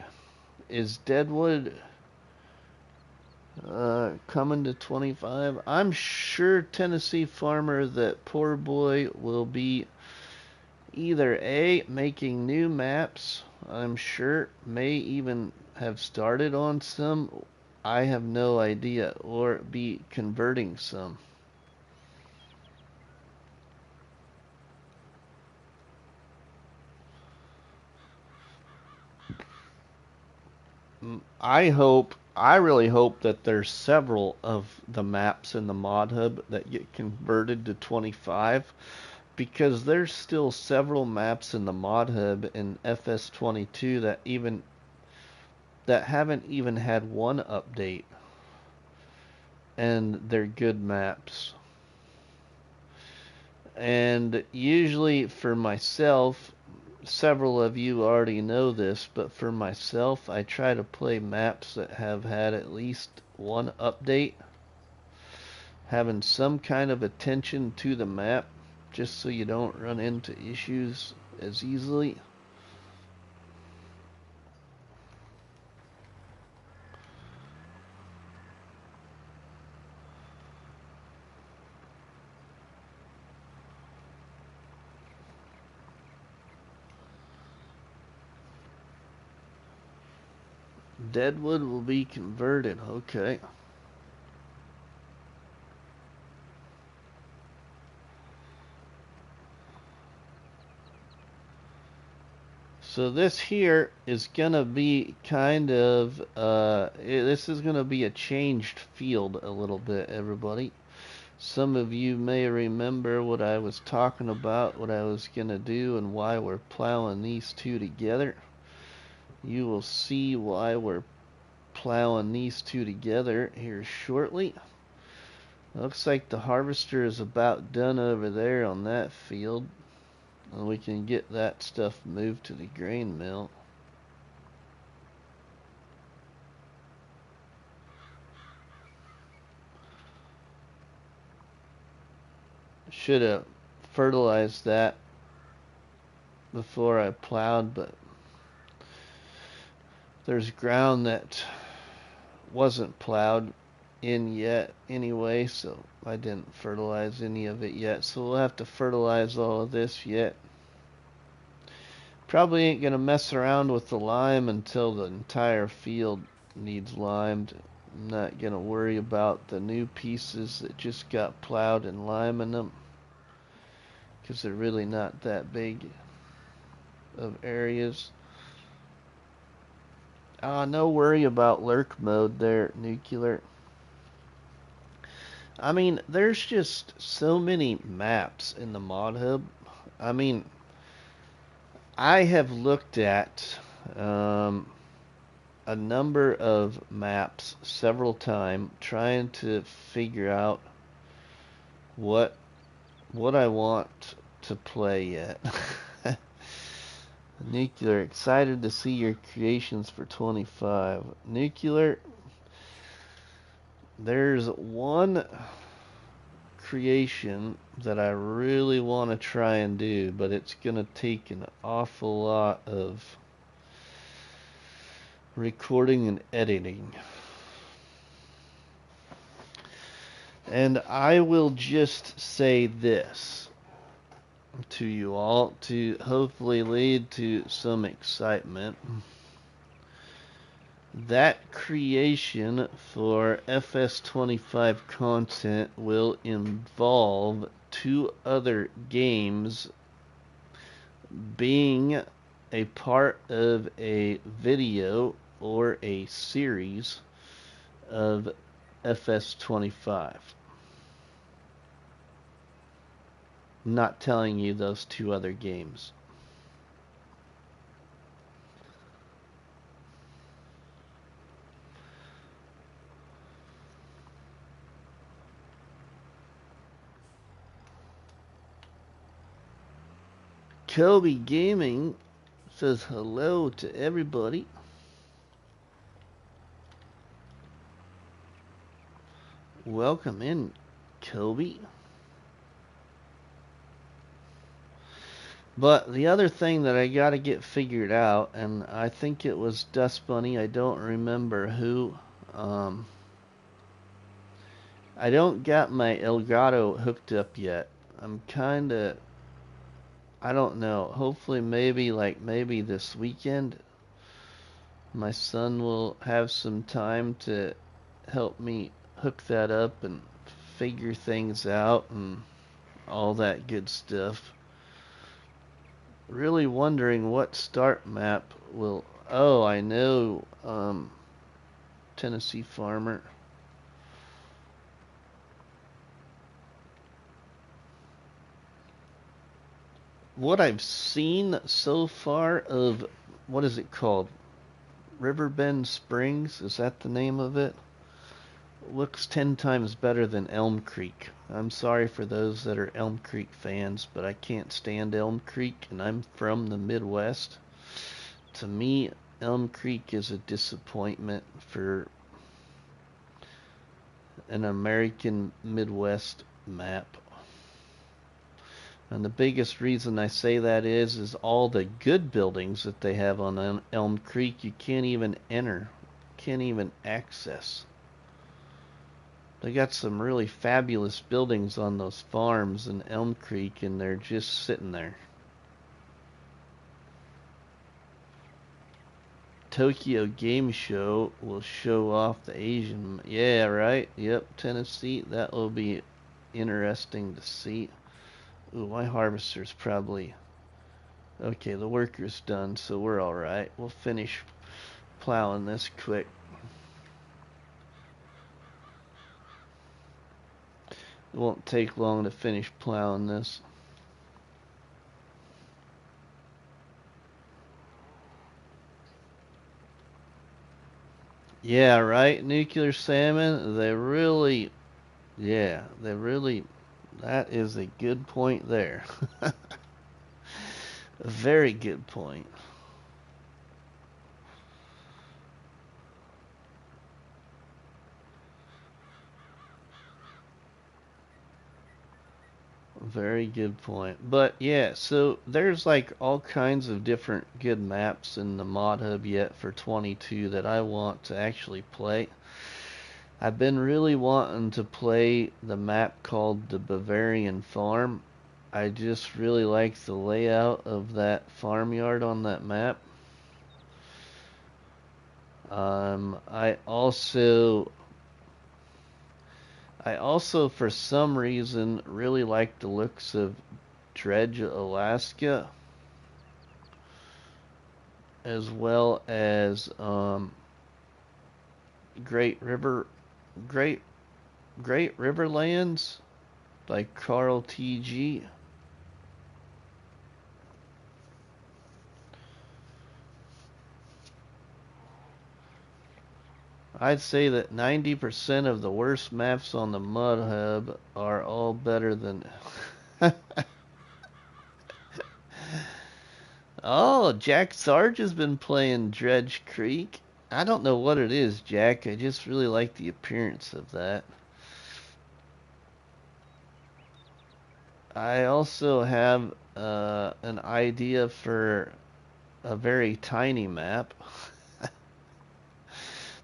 Is Deadwood coming to 25? I'm sure Tennessee Farmer, that poor boy, will be either A, making new maps, I'm sure, may even have started on some, I have no idea, or B, converting some. I really hope that there's several of the maps in the mod hub that get converted to 25, because there's still several maps in the mod hub in FS22 that haven't even had one update, and they're good maps. And usually for myself, several of you already know this, but for myself, I try to play maps that have had at least one update, having some kind of attention to the map, just so you don't run into issues as easily. Deadwood will be converted, okay. So this here is gonna be kind of, this is gonna be a changed field a little bit, everybody. Some of you may remember what I was talking about, what I was gonna do, and why we're plowing these two together. You will see why we're plowing these two together here shortly. Looks like the harvester is about done over there on that field, and we can get that stuff moved to the grain mill. Should have fertilized that before I plowed, but there's ground that wasn't plowed in yet anyway, so I didn't fertilize any of it yet. So we'll have to fertilize all of this yet. Probably ain't gonna mess around with the lime until the entire field needs limed. I'm not gonna worry about the new pieces that just got plowed and liming them, because they're really not that big of areas. No worry about lurk mode there, Nuclear. I mean, there's just so many maps in the mod hub. I mean, I have looked at a number of maps several times trying to figure out what I want to play yet. Nuclear, excited to see your creations for 25. Nuclear, there's one creation that I really want to try and do, but it's going to take an awful lot of recording and editing. And I will just say this to you all to hopefully lead to some excitement. That creation for FS25 content will involve 2 other games being a part of a video or a series of FS25. I'm not telling you those 2 other games. Kobe Gaming says hello to everybody. Welcome in, Kobe. But the other thing that I got to get figured out, and I think it was Dust Bunny, I don't remember who. I don't got my Elgato hooked up yet. I'm kind of, I don't know. Hopefully, maybe this weekend, my son will have some time to help me hook that up and figure things out and all that good stuff. Really wondering what start map will... Oh, I know, Tennessee Farmer. What I've seen so far of, what is it called? Riverbend Springs, is that the name of it? Looks 10 times better than Elm Creek. I'm sorry for those that are Elm Creek fans, but I can't stand Elm Creek, and I'm from the Midwest. To me, Elm Creek is a disappointment for an American Midwest map. And the biggest reason I say that is all the good buildings that they have on Elm Creek you can't even enter, can't even access. They got some really fabulous buildings on those farms in Elm Creek, and they're just sitting there. Tokyo Game Show will show off the Asian... Yeah, right? Yep, Tennessee. That will be interesting to see. Ooh, my harvester's probably... Okay, the worker's done, so we're alright. We'll finish plowing this quick. It won't take long to finish plowing this. Yeah, right? Nuclear salmon, they really... Yeah, they really... That is a good point there. A very good point. Very good point. But yeah, so there's like all kinds of different good maps in the mod hub yet for 22 that I want to actually play. I've been really wanting to play the map called the Bavarian Farm. I just really like the layout of that farmyard on that map. I also for some reason really like the looks of Dredge, Alaska, as well as Great Riverlands by Carl T.G. I'd say that 90% of the worst maps on the Mud Hub are all better than... Oh, Jack Sarge has been playing Dredge Creek. I don't know what it is, Jack. I just really like the appearance of that. I also have an idea for a very tiny map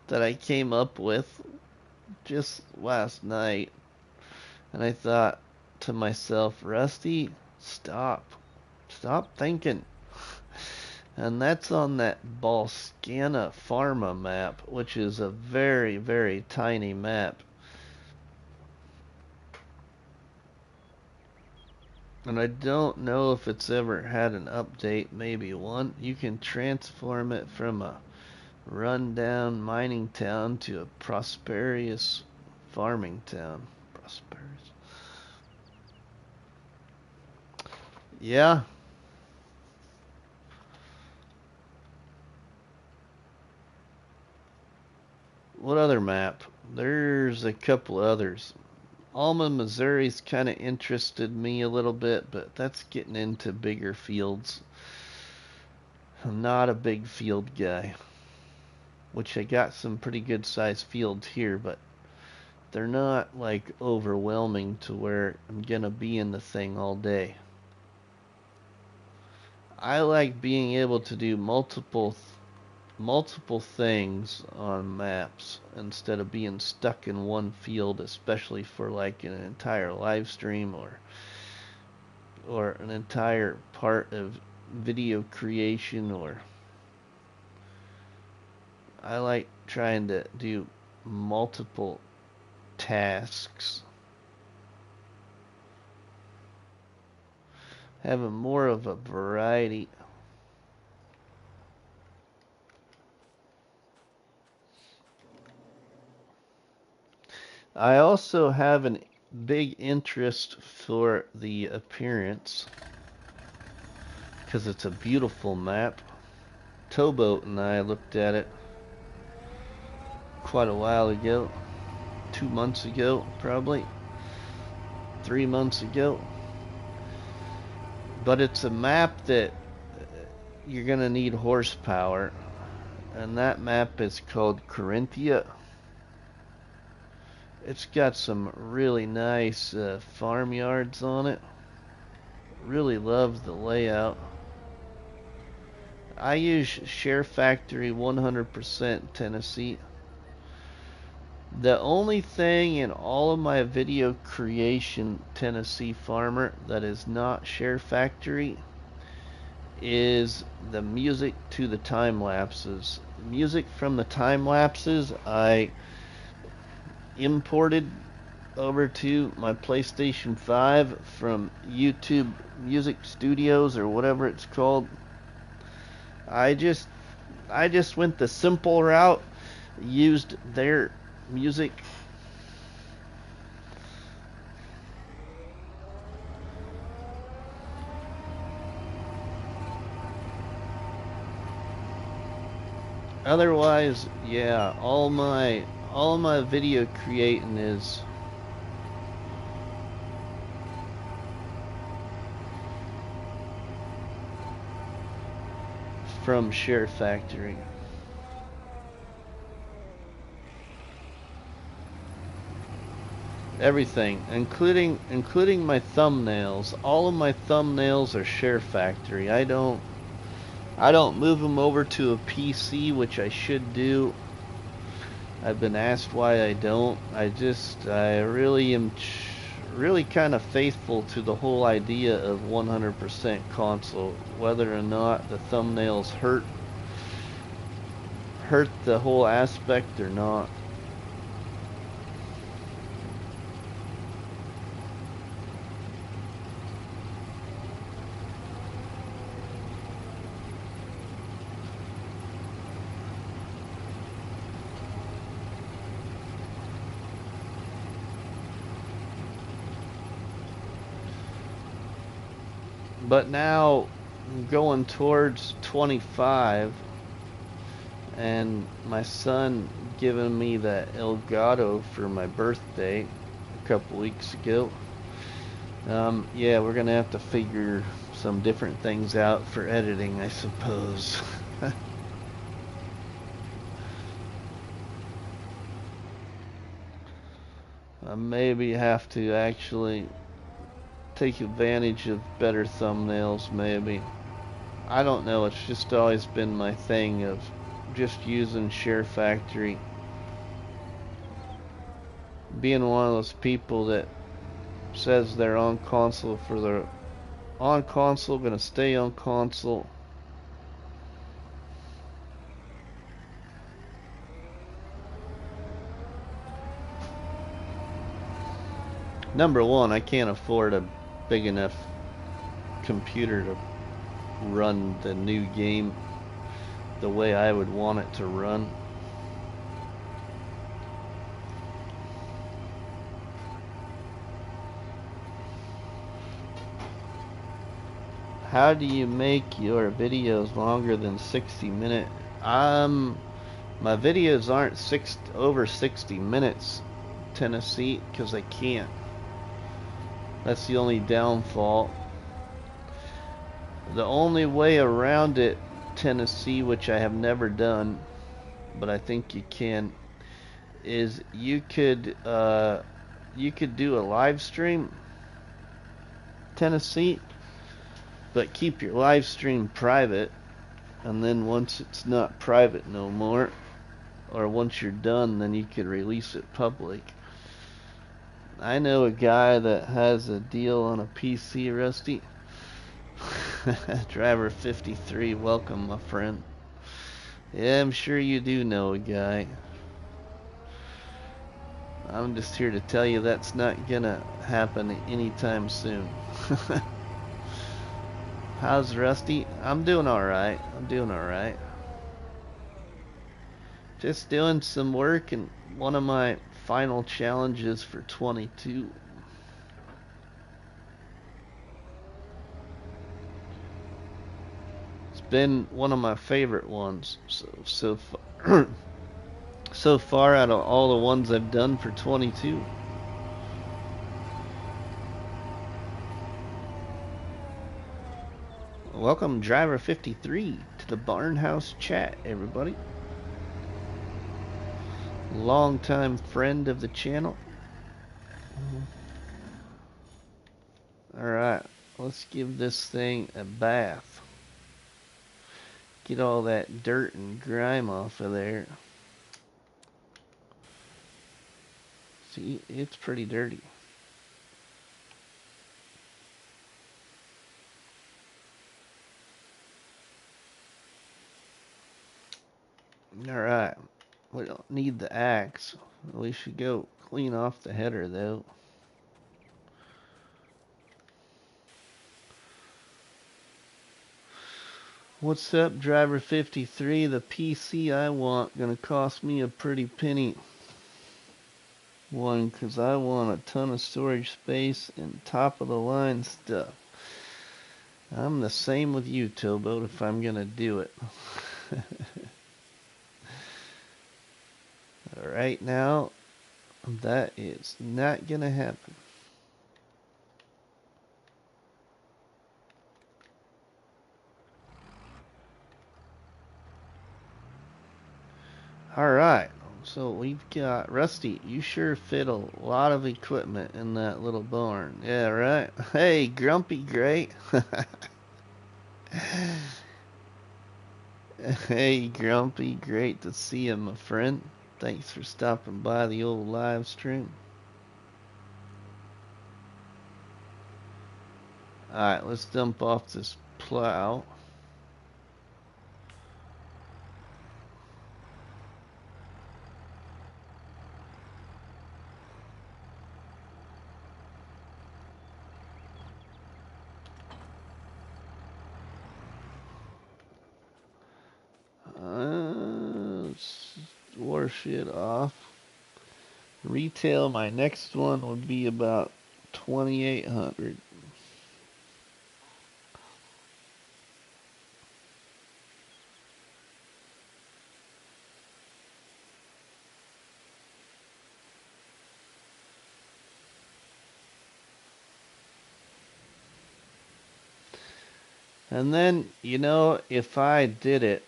that I came up with just last night. And I thought to myself, Rusty, stop thinking. And that's on that Balscana Pharma map, which is a very, very tiny map. And I don't know if it's ever had an update, maybe one. You can transform it from a rundown mining town to a prosperous farming town. Prosperous. Yeah. What other map? There's a couple others. Alma, Missouri's kind of interested me a little bit, but that's getting into bigger fields. I'm not a big field guy, which I got some pretty good sized fields here, but they're not like overwhelming to where I'm gonna be in the thing all day. I like being able to do multiple things on maps instead of being stuck in one field, especially for like an entire live stream or an entire part of video creation. Or I like trying to do multiple tasks, having more of a variety. I also have a big interest for the appearance because it's a beautiful map. Towboat and I looked at it quite a while ago, 2 months ago, probably 3 months ago. But it's a map that you're gonna need horsepower, and that map is called Corinthia. It's got some really nice farmyards on it. Really love the layout. I use Share Factory 100% Tennessee. The only thing in all of my video creation Tennessee Farmer that is not Share Factory is the music to the time lapses. Music from the time lapses I imported over to my PlayStation 5 from YouTube Music Studios or whatever it's called. I just went the simple route, used their music. Otherwise, yeah, all my video creating is from Share Factory. Everything, including my thumbnails. All of my thumbnails are Share Factory. I don't move them over to a PC, which I should do. I've been asked why I don't. I really am really kind of faithful to the whole idea of 100% console, whether or not the thumbnails hurt the whole aspect or not. But now, going towards 25, and my son giving me that Elgato for my birthday a couple weeks ago. Yeah, we're gonna have to figure some different things out for editing, I suppose. I maybe have to actually take advantage of better thumbnails, maybe. I don't know, it's just always been my thing of just using Share Factory. Being one of those people that says they're on console for their on console, gonna stay on console. Number one, I can't afford a big enough computer to run the new game the way I would want it to run. How do you make your videos longer than 60 minutes? My videos aren't over 60 minutes, Tennessee, because I can't. That's the only downfall. The only way around it, Tennessee, which I have never done, but I think you can, is you could do a live stream, Tennessee, but keep your live stream private, and then once it's not private no more, or once you're done, then you could release it public. I know a guy that has a deal on a PC, Rusty. Driver 53, welcome, my friend. Yeah, I'm sure you do know a guy. I'm just here to tell you that's not gonna happen anytime soon. How's Rusty? I'm doing alright. Just doing some work and one of my final challenges for 22. It's been one of my favorite ones so far. So far out of all the ones I've done for 22. Welcome Driver 53 to the Barnhouse chat, everybody. Long-time friend of the channel. Alright, let's give this thing a bath. Get all that dirt and grime off of there. See, it's pretty dirty. Alright, we don't need the axe. We should go clean off the header though. What's up, Driver 53? The PC I want gonna cost me a pretty penny. One, because I want a ton of storage space and top of the line stuff. I'm the same with you, Towboat, if I'm gonna do it. Right now, that is not gonna happen. Alright, so we've got Rusty. You sure fit a lot of equipment in that little barn. Yeah, right? Hey, Grumpy Great. Hey, Grumpy, great to see you, my friend. Thanks for stopping by the old live stream. Alright, let's dump off this plow. Let's wash it off. Retail, my next one would be about 2,800. And then, you know, if I did it,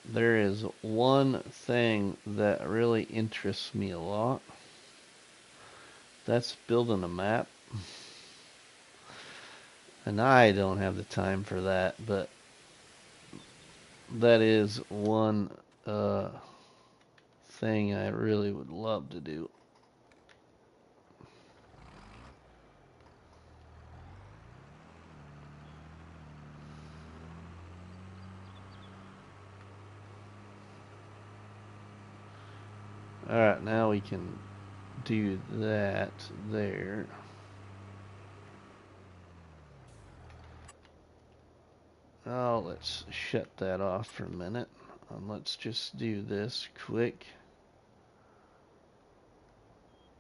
there is one thing that really interests me a lot. That's building a map. And I don't have the time for that, but that is one thing I really would love to do. Alright, now we can do that there. Oh, let's shut that off for a minute. And let's just do this quick.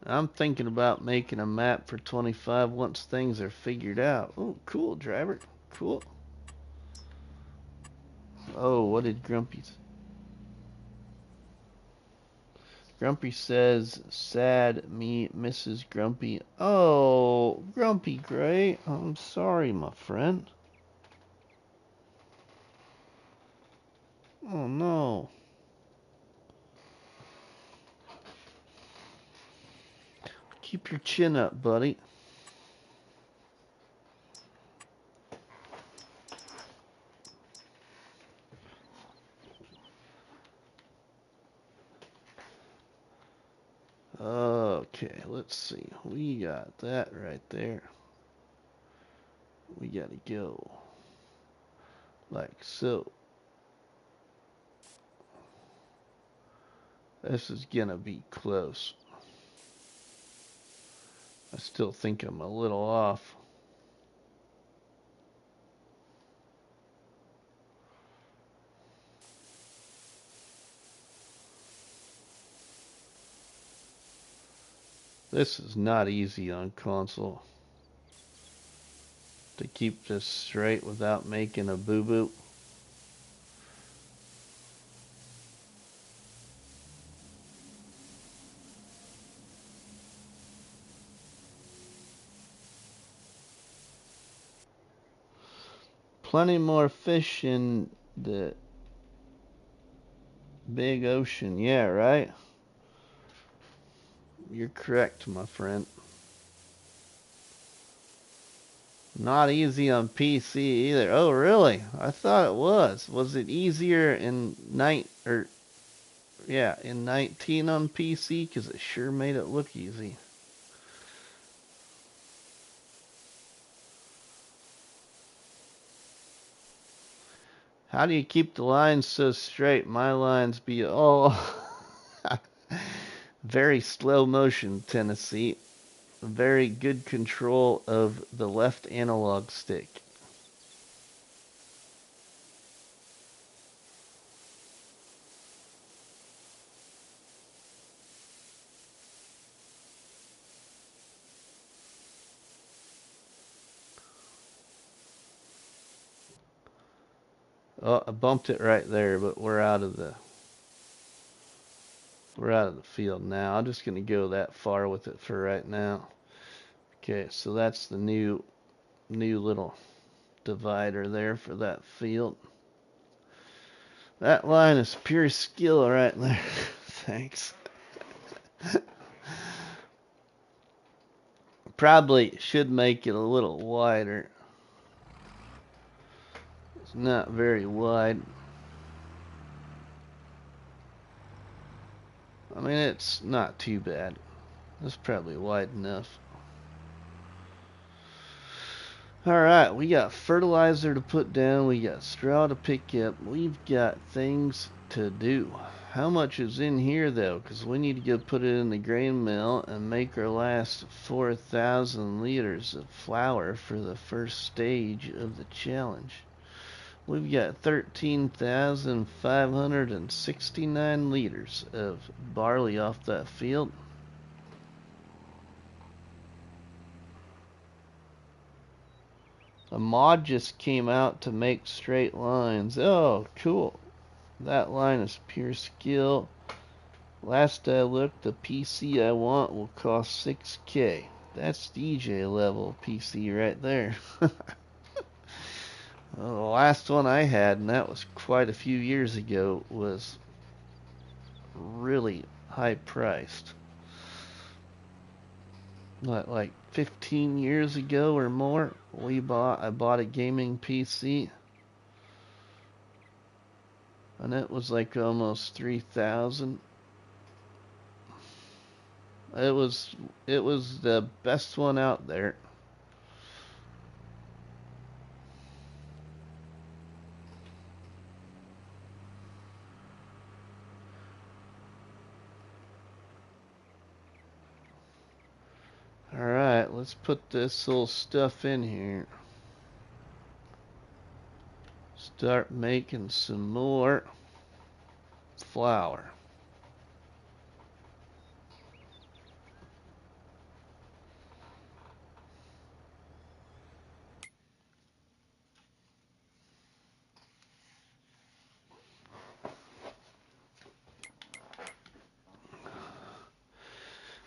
I'm thinking about making a map for 25 once things are figured out. Oh, cool, driver. Cool. Oh, what did Grumpy say? Grumpy says, sad me, Mrs. Grumpy. Oh, Grumpy Gray. I'm sorry, my friend. Oh, no. Keep your chin up, buddy. Okay, let's see. We got that right there. We gotta go like so. This is gonna be close. I still think I'm a little off. This is not easy on console to keep this straight without making a boo-boo. Plenty more fish in the big ocean. Yeah, right? You're correct, my friend. Not easy on PC either. Oh, really? I thought it was. Was it easier in in 19 on PC? Because it sure made it look easy. How do you keep the lines so straight? My lines be all very slow motion, Tennessee. Very good control of the left analog stick. Oh, I bumped it right there, but we're out of the field now. I'm just gonna go that far with it for right now. Okay, so that's the new little divider there for that field. That line is pure skill right there. Thanks. Probably should make it a little wider. It's not very wide. I mean, it's not too bad. It's probably wide enough. Alright, we got fertilizer to put down. We got straw to pick up. We've got things to do. How much is in here, though? Because we need to go put it in the grain mill and make our last 4,000 liters of flour for the first stage of the challenge. We've got 13,569 liters of barley off that field. A mod just came out to make straight lines. Oh, cool. That line is pure skill. Last I looked, the PC I want will cost 6K. That's DJ level PC right there. Well, the last one I had, and that was quite a few years ago, was really high priced. Like 15 years ago or more, I bought a gaming PC, and it was like almost 3,000. It was the best one out there. Alright, let's put this little stuff in here. Start making some more flour.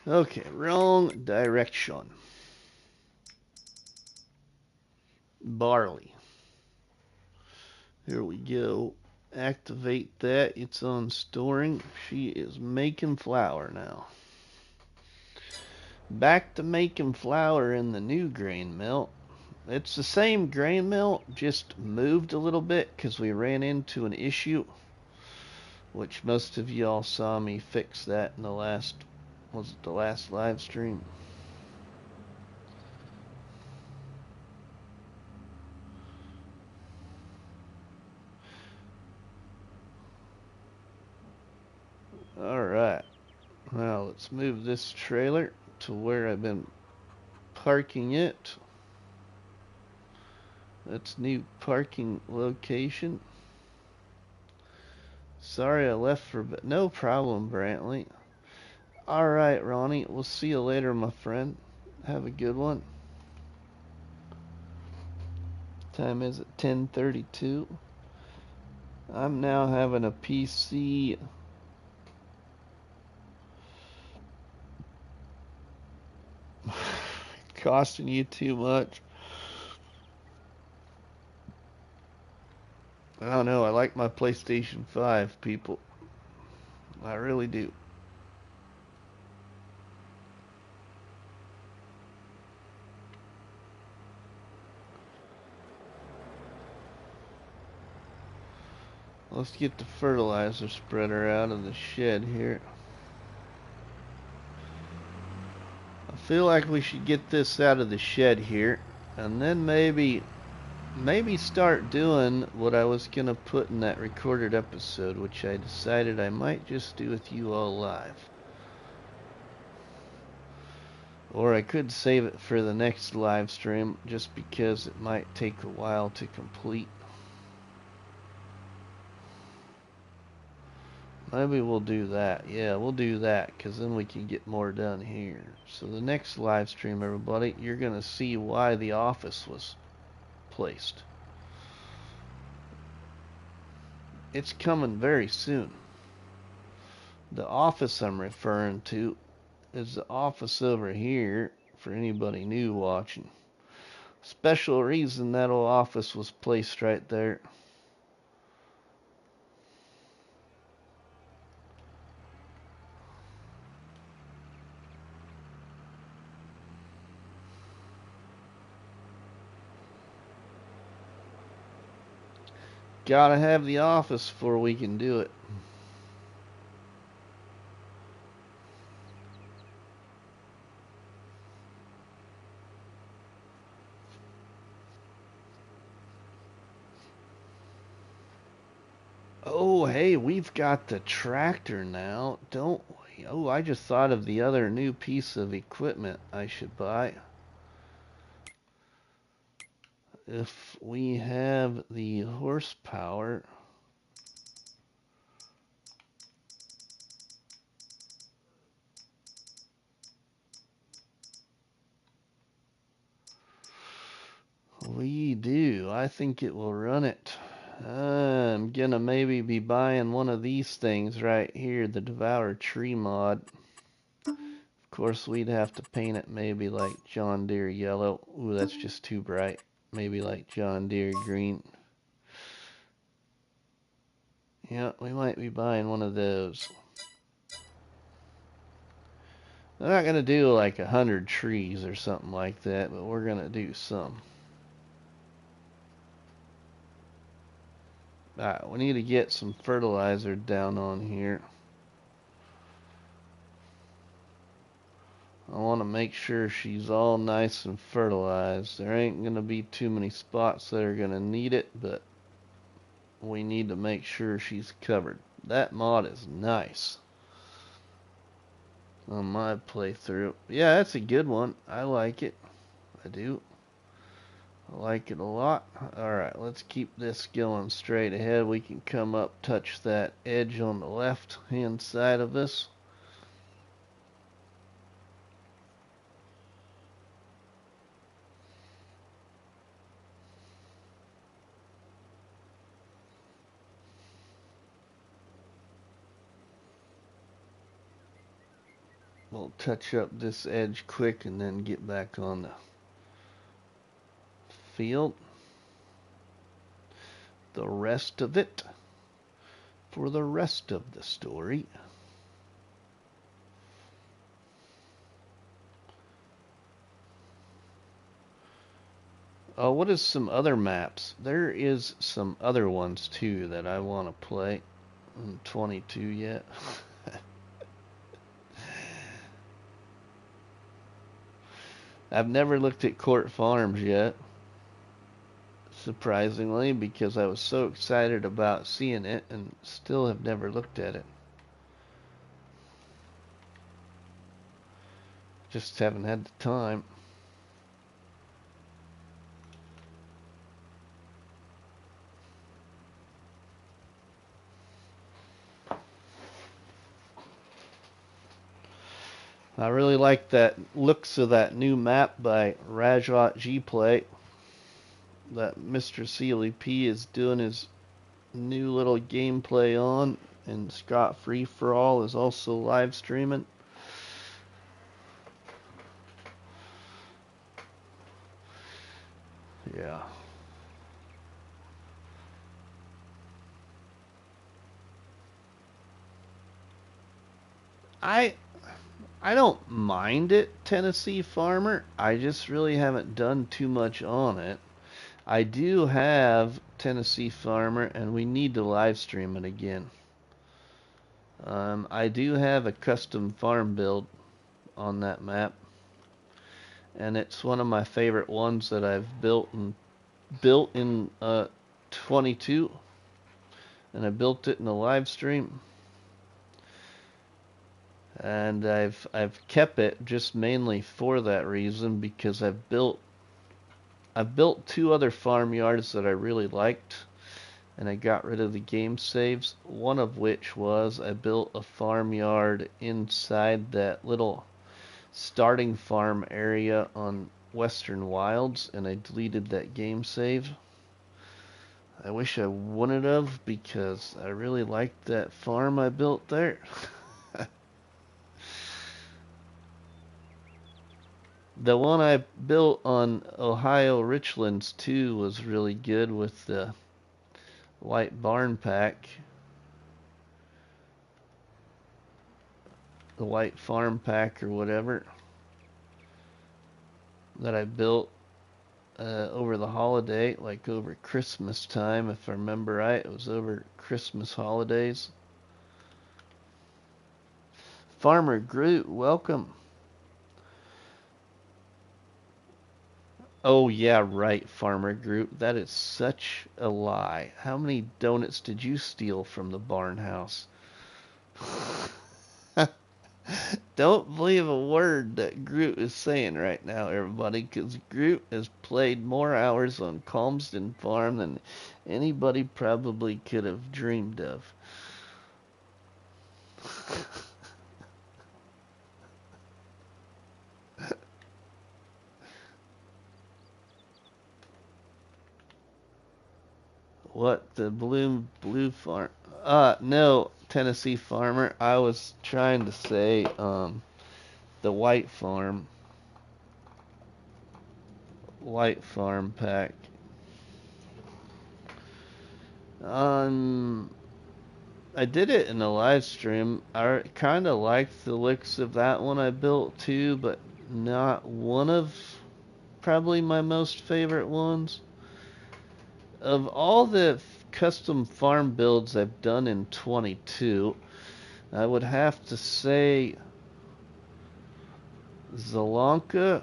Okay, wrong direction. Barley. Here we go. Activate that. It's on storing. She is making flour now. Back to making flour in the new grain mill. It's the same grain mill, just moved a little bit because we ran into an issue, which most of y'all saw me fix that in the last, was it the last live stream? Alright, now let's move this trailer to where I've been parking it. That's new parking location. Sorry I left for, but no problem, Brantley. Alright, Ronnie, we'll see you later, my friend. Have a good one. Time is at 10:32. I'm now having a PC costing you too much. I don't know, I like my PlayStation 5, people. I really do. Let's get the fertilizer spreader out of the shed here. I feel like we should get this out of the shed here, and then maybe start doing what I was gonna put in that recorded episode, which I decided I might just do with you all live. Or I could save it for the next live stream, just because it might take a while to complete. Maybe we'll do that. Yeah, we'll do that, because then we can get more done here. So the next live stream, everybody, you're going to see why the office was placed. It's coming very soon. The office I'm referring to is the office over here, for anybody new watching. Special reason that old office was placed right there. Gotta have the office before we can do it. Oh, hey, we've got the tractor now, don't we? Oh, I just thought of the other new piece of equipment I should buy. If we have the horsepower. We do. I think it will run it. I'm gonna maybe be buying one of these things right here, the Devour Tree mod. Of course, we'd have to paint it maybe like John Deere yellow. Ooh, that's just too bright. Maybe like John Deere green. Yeah, we might be buying one of those. We're not gonna do like 100 trees or something like that, but we're gonna do some. Alright, we need to get some fertilizer down on here. I want to make sure she's all nice and fertilized. There ain't going to be too many spots that are going to need it, but we need to make sure she's covered. That mod is nice on my playthrough. Yeah, that's a good one. I like it. I do. I like it a lot. Alright, let's keep this going straight ahead. We can come up, touch that edge on the left hand side of this. We'll touch up this edge quick and then get back on the field. The rest of it for the rest of the story. Oh, what is some other maps? There is some other ones too that I want to play. I'm 22 yet. I've never looked at Court Farms yet. Surprisingly, because I was so excited about seeing it and still have never looked at it. Just haven't had the time. I really like that looks of that new map by Rajat G Play that Mr. Sealy P is doing his new little gameplay on, and Scott Free for All is also live streaming. Yeah. I don't mind it, Tennessee Farmer. I just really haven't done too much on it. I do have Tennessee Farmer, and we need to live stream it again. I do have a custom farm build on that map, and it's one of my favorite ones that I've built in 22, and I built it in a live stream. And I've kept it just mainly for that reason, because I've built two other farmyards that I really liked, and I got rid of the game saves. One of which was I built a farmyard inside that little starting farm area on Western Wilds, and I deleted that game save. I wish I wouldn't have, because I really liked that farm I built there. The one I built on Ohio Richlands too was really good with the white barn pack. The white farm pack or whatever that I built over the holiday, like over Christmas time, if I remember right. It was over Christmas holidays. Farmer Groot, welcome. Oh yeah, right, Farmer Groot. That is such a lie. How many donuts did you steal from the barn house? Don't believe a word that Groot is saying right now, everybody, because Groot has played more hours on Calmsden Farm than anybody probably could have dreamed of. What, the blue farm? No, Tennessee Farmer. I was trying to say, the white farm. White farm pack. I did it in a live stream. I kind of liked the looks of that one I built too, but not one of probably my most favorite ones. Of all the custom farm builds I've done in 22, I would have to say Zelonka.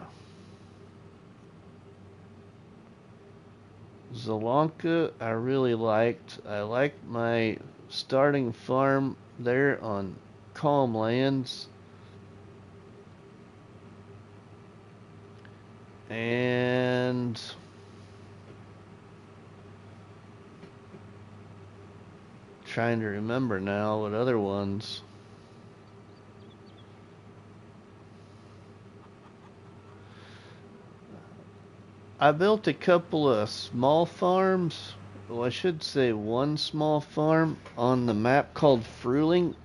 Zelonka I really liked. I liked my starting farm there on Calm Lands. And trying to remember now what other ones. I built a couple of small farms. Well, I should say one small farm on the map called Fruling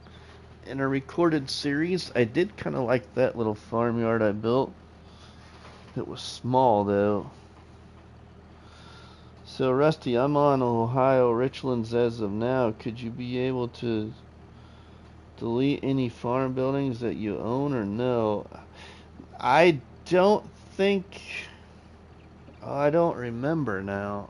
in a recorded series. I did kind of like that little farmyard I built. It was small though. So Rusty, I'm on Ohio Richlands as of now. Could you be able to delete any farm buildings that you own or no? I don't think... Oh, I don't remember now.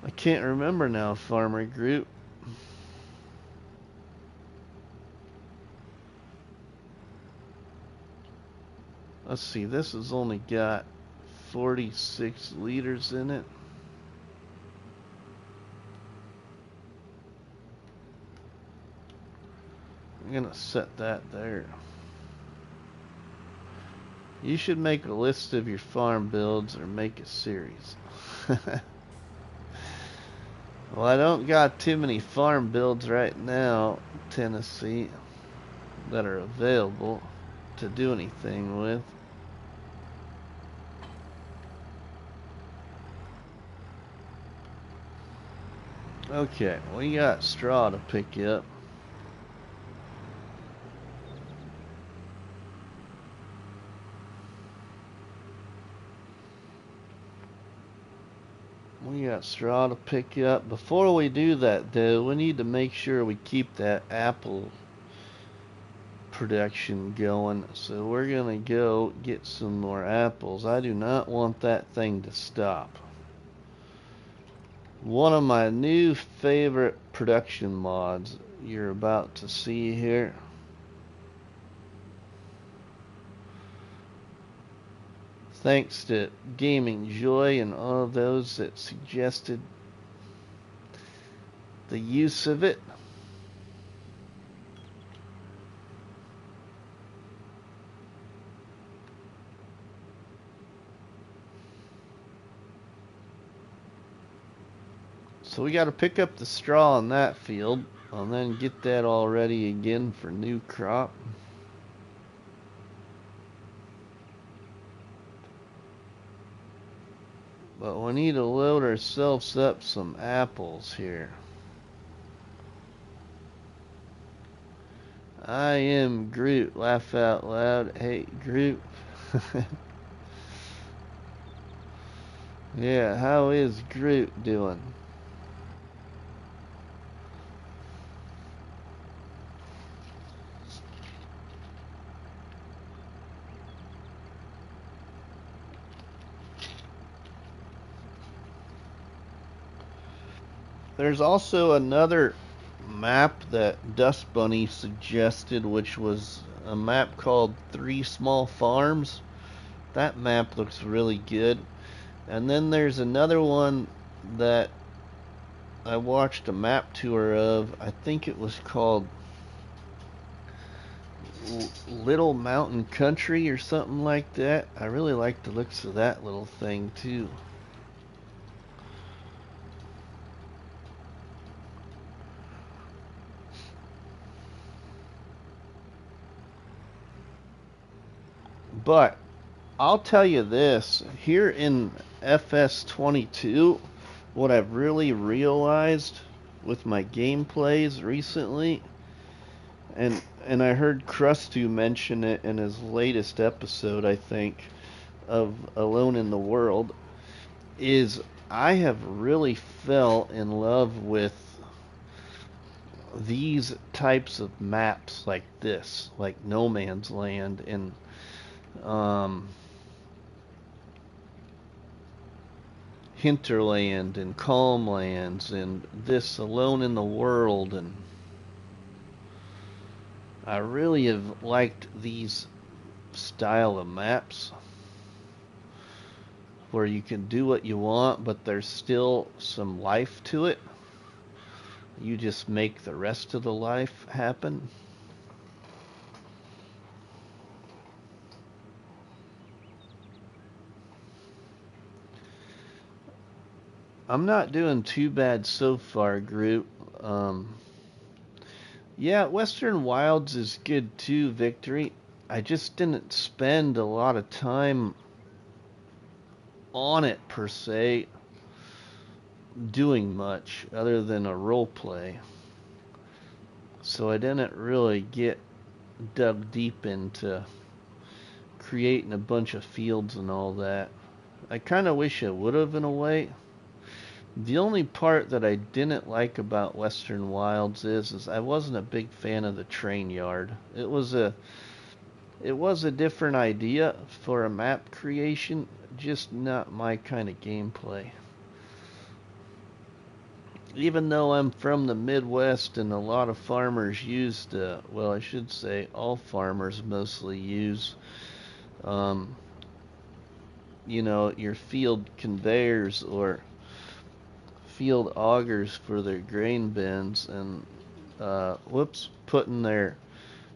I can't remember now, Farmer Group. Let's see, this has only got 46 liters in it. I'm gonna set that there. You should make a list of your farm builds or make a series. Well, I don't got too many farm builds right now, Tennessee, that are available to do anything with. Okay, we got straw to pick up. We got straw to pick up. Before we do that, though, we need to make sure we keep that apple production going. So we're going to go get some more apples. I do not want that thing to stop. One of my new favorite production mods you're about to see here. Thanks to Gaming Joy and all of those that suggested the use of it. So we got to pick up the straw in that field and then get that all ready again for new crop. But we need to load ourselves up some apples here. I am Groot. Laugh out loud. Hey, Groot. Yeah, how is Groot doing? There's also another map that Dust Bunny suggested, which was a map called 3 Small Farms. That map looks really good. And then there's another one that I watched a map tour of. I think it was called Little Mountain Country or something like that. I really like the looks of that little thing too. But I'll tell you this, here in FS22, what I've really realized with my gameplays recently, and I heard Crustu mention it in his latest episode, I think, of Alone in the World, is I have really fell in love with these types of maps like this, like No Man's Land and Hinterland and Calm Lands and this Alone in the World, and I really have liked these style of maps where you can do what you want but there's still some life to it. You just make the rest of the life happen. I'm not doing too bad so far, group. Yeah, Western Wilds is good too, Victory. I just didn't spend a lot of time on it per se, doing much other than a role play. So I didn't really get dug deep into creating a bunch of fields and all that. I kind of wish I would have in a way. The only part that I didn't like about Western Wilds is I wasn't a big fan of the train yard. It was a different idea for a map creation, just not my kind of gameplay. Even though I'm from the Midwest and a lot of farmers use well, I should say all farmers mostly use, you know, your field conveyors or field augers for their grain bins and, putting their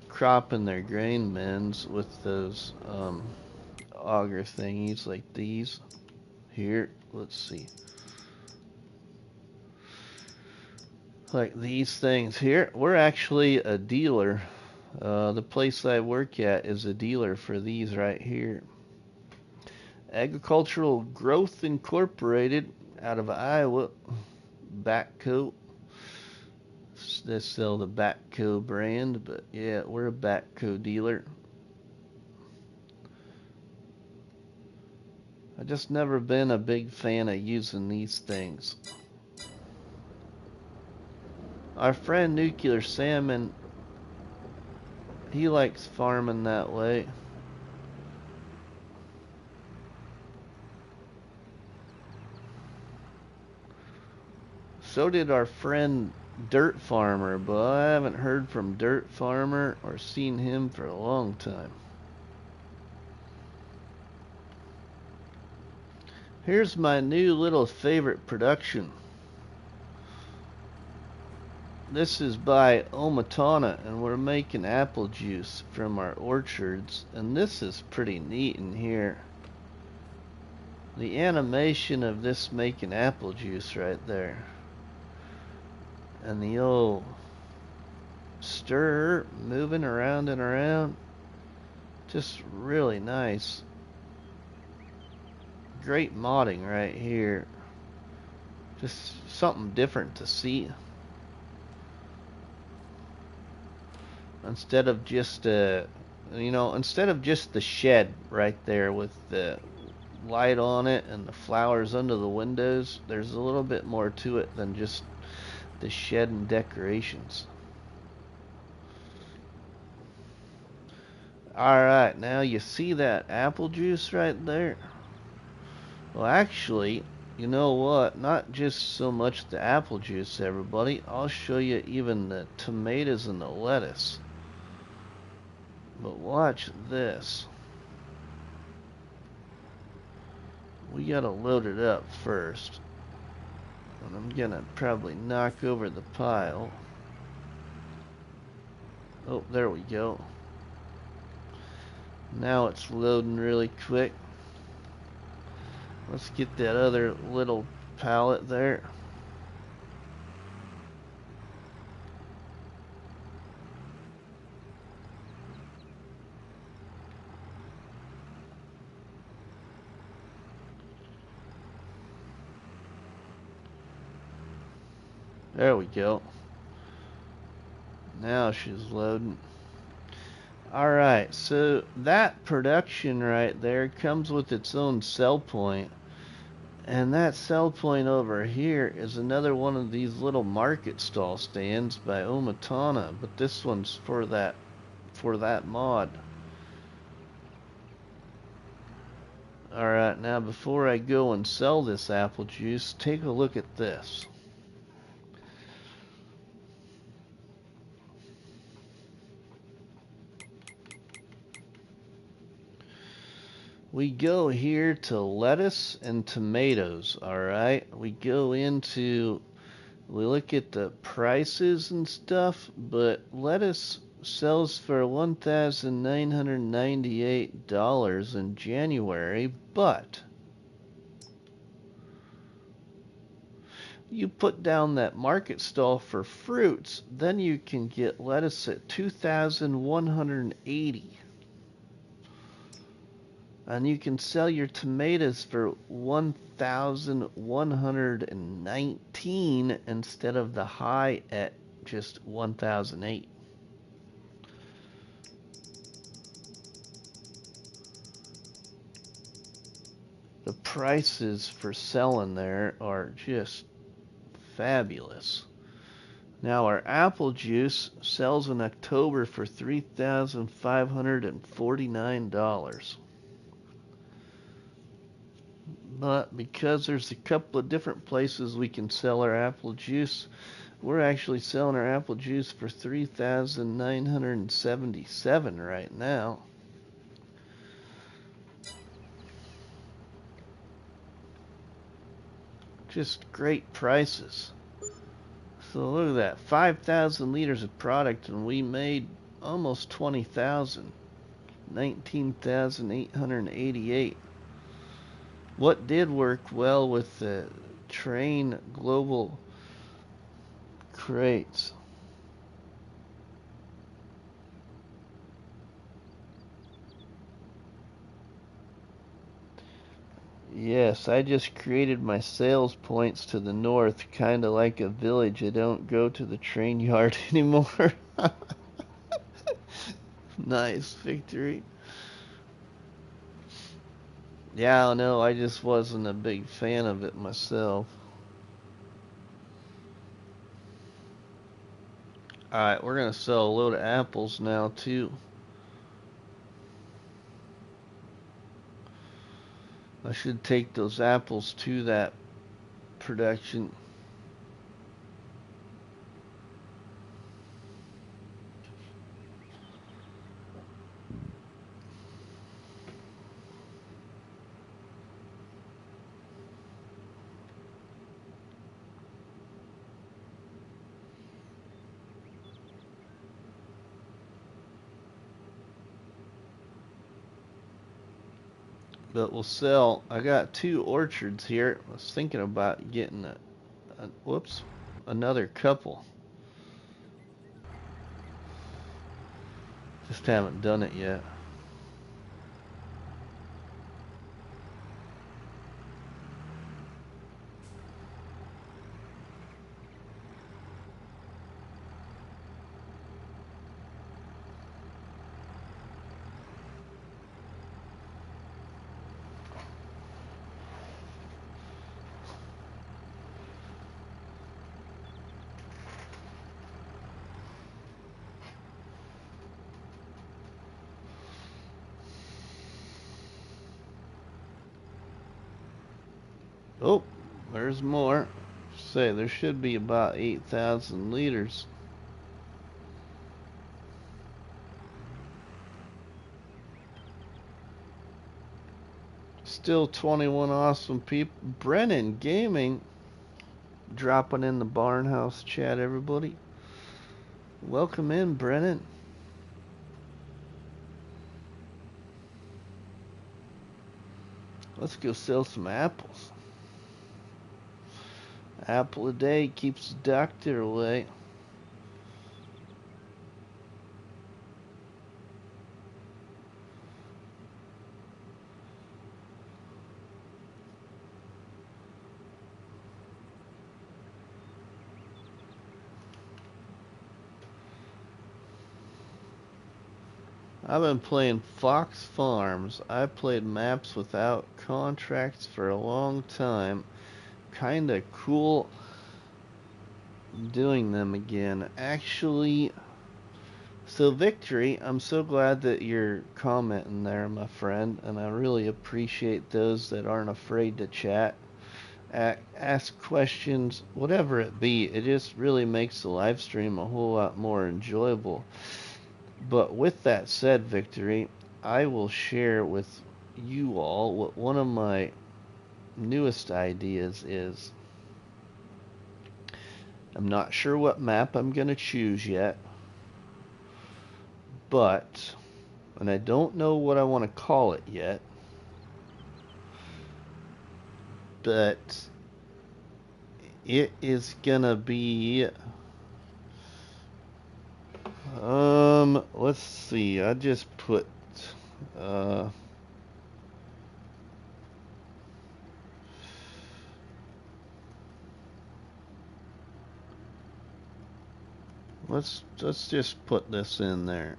crop in their grain bins with those, auger thingies like these. Here, let's see. Like these things here. We're actually a dealer. The place I work at is a dealer for these right here. Agricultural Growth Incorporated out of Iowa. Backcoat. They sell the Backco brand, but yeah, we're a Backco dealer. I just never been a big fan of using these things. Our friend Nuclear Salmon, he likes farming that way. So did our friend Dirt Farmer, but I haven't heard from Dirt Farmer or seen him for a long time. Here's my new little favorite production. This is by Omatana, and we're making apple juice from our orchards, and this is pretty neat in here. The animation of this making apple juice right there. And the old stir moving around and around. Just really nice. Great modding right here. Just something different to see. Instead of just instead of just the shed right there with the light on it and the flowers under the windows, there's a little bit more to it than just the shed and decorations. Alright, now you see that apple juice right there? Well, actually, you know what? Not just so much the apple juice, everybody. I'll show you even the tomatoes and the lettuce. But watch this. We gotta load it up first. And I'm gonna probably knock over the pile. Oh, there we go. Now it's loading really quick. Let's get that other little pallet there. There we go. Now she's loading. Alright, so that production right there comes with its own sell point. And that sell point over here is another one of these little market stall stands by Omatana, but this one's for that mod. Alright, now before I go and sell this apple juice, take a look at this. We go here to lettuce and tomatoes, alright? We look at the prices and stuff, but lettuce sells for $1,998 in January, but you put down that market stall for fruits, then you can get lettuce at $2,180. And you can sell your tomatoes for $1,119 instead of the high at just $1,008. The prices for selling there are just fabulous. Now our apple juice sells in October for $3,549. But because there's a couple of different places we can sell our apple juice, we're actually selling our apple juice for $3,977 right now. Just great prices. So look at that, 5,000 liters of product, and we made almost 20,000, 19,888. What did work well with the Train Global crates? Yes, I just created my sales points to the north, kind of like a village. I don't go to the train yard anymore. Nice victory. Yeah, I don't know, I just wasn't a big fan of it myself. Alright, we're going to sell a load of apples now, too. I should take those apples to that production. But we'll sell. I got 2 orchards here. I was thinking about getting another couple. Just haven't done it yet. Oh, there's more. Say, there should be about 8,000 liters. Still 21 awesome people. Brennan Gaming dropping in the Barnhouse chat, everybody. Welcome in, Brennan. Let's go sell some apples. Apple a day keeps the doctor away. I've been playing Fox Farms. I played maps without contracts for a long time. Kinda cool doing them again. Actually, so Victory, I'm so glad that you're commenting there, my friend, and I really appreciate those that aren't afraid to chat, ask questions, whatever it be. It just really makes the live stream a whole lot more enjoyable. But with that said, Victory, I will share with you all what one of my newest ideas is. I'm not sure what map I'm going to choose yet, but, and I don't know what I want to call it yet, but it is going to be, let's see, I just put, let's just put this in there.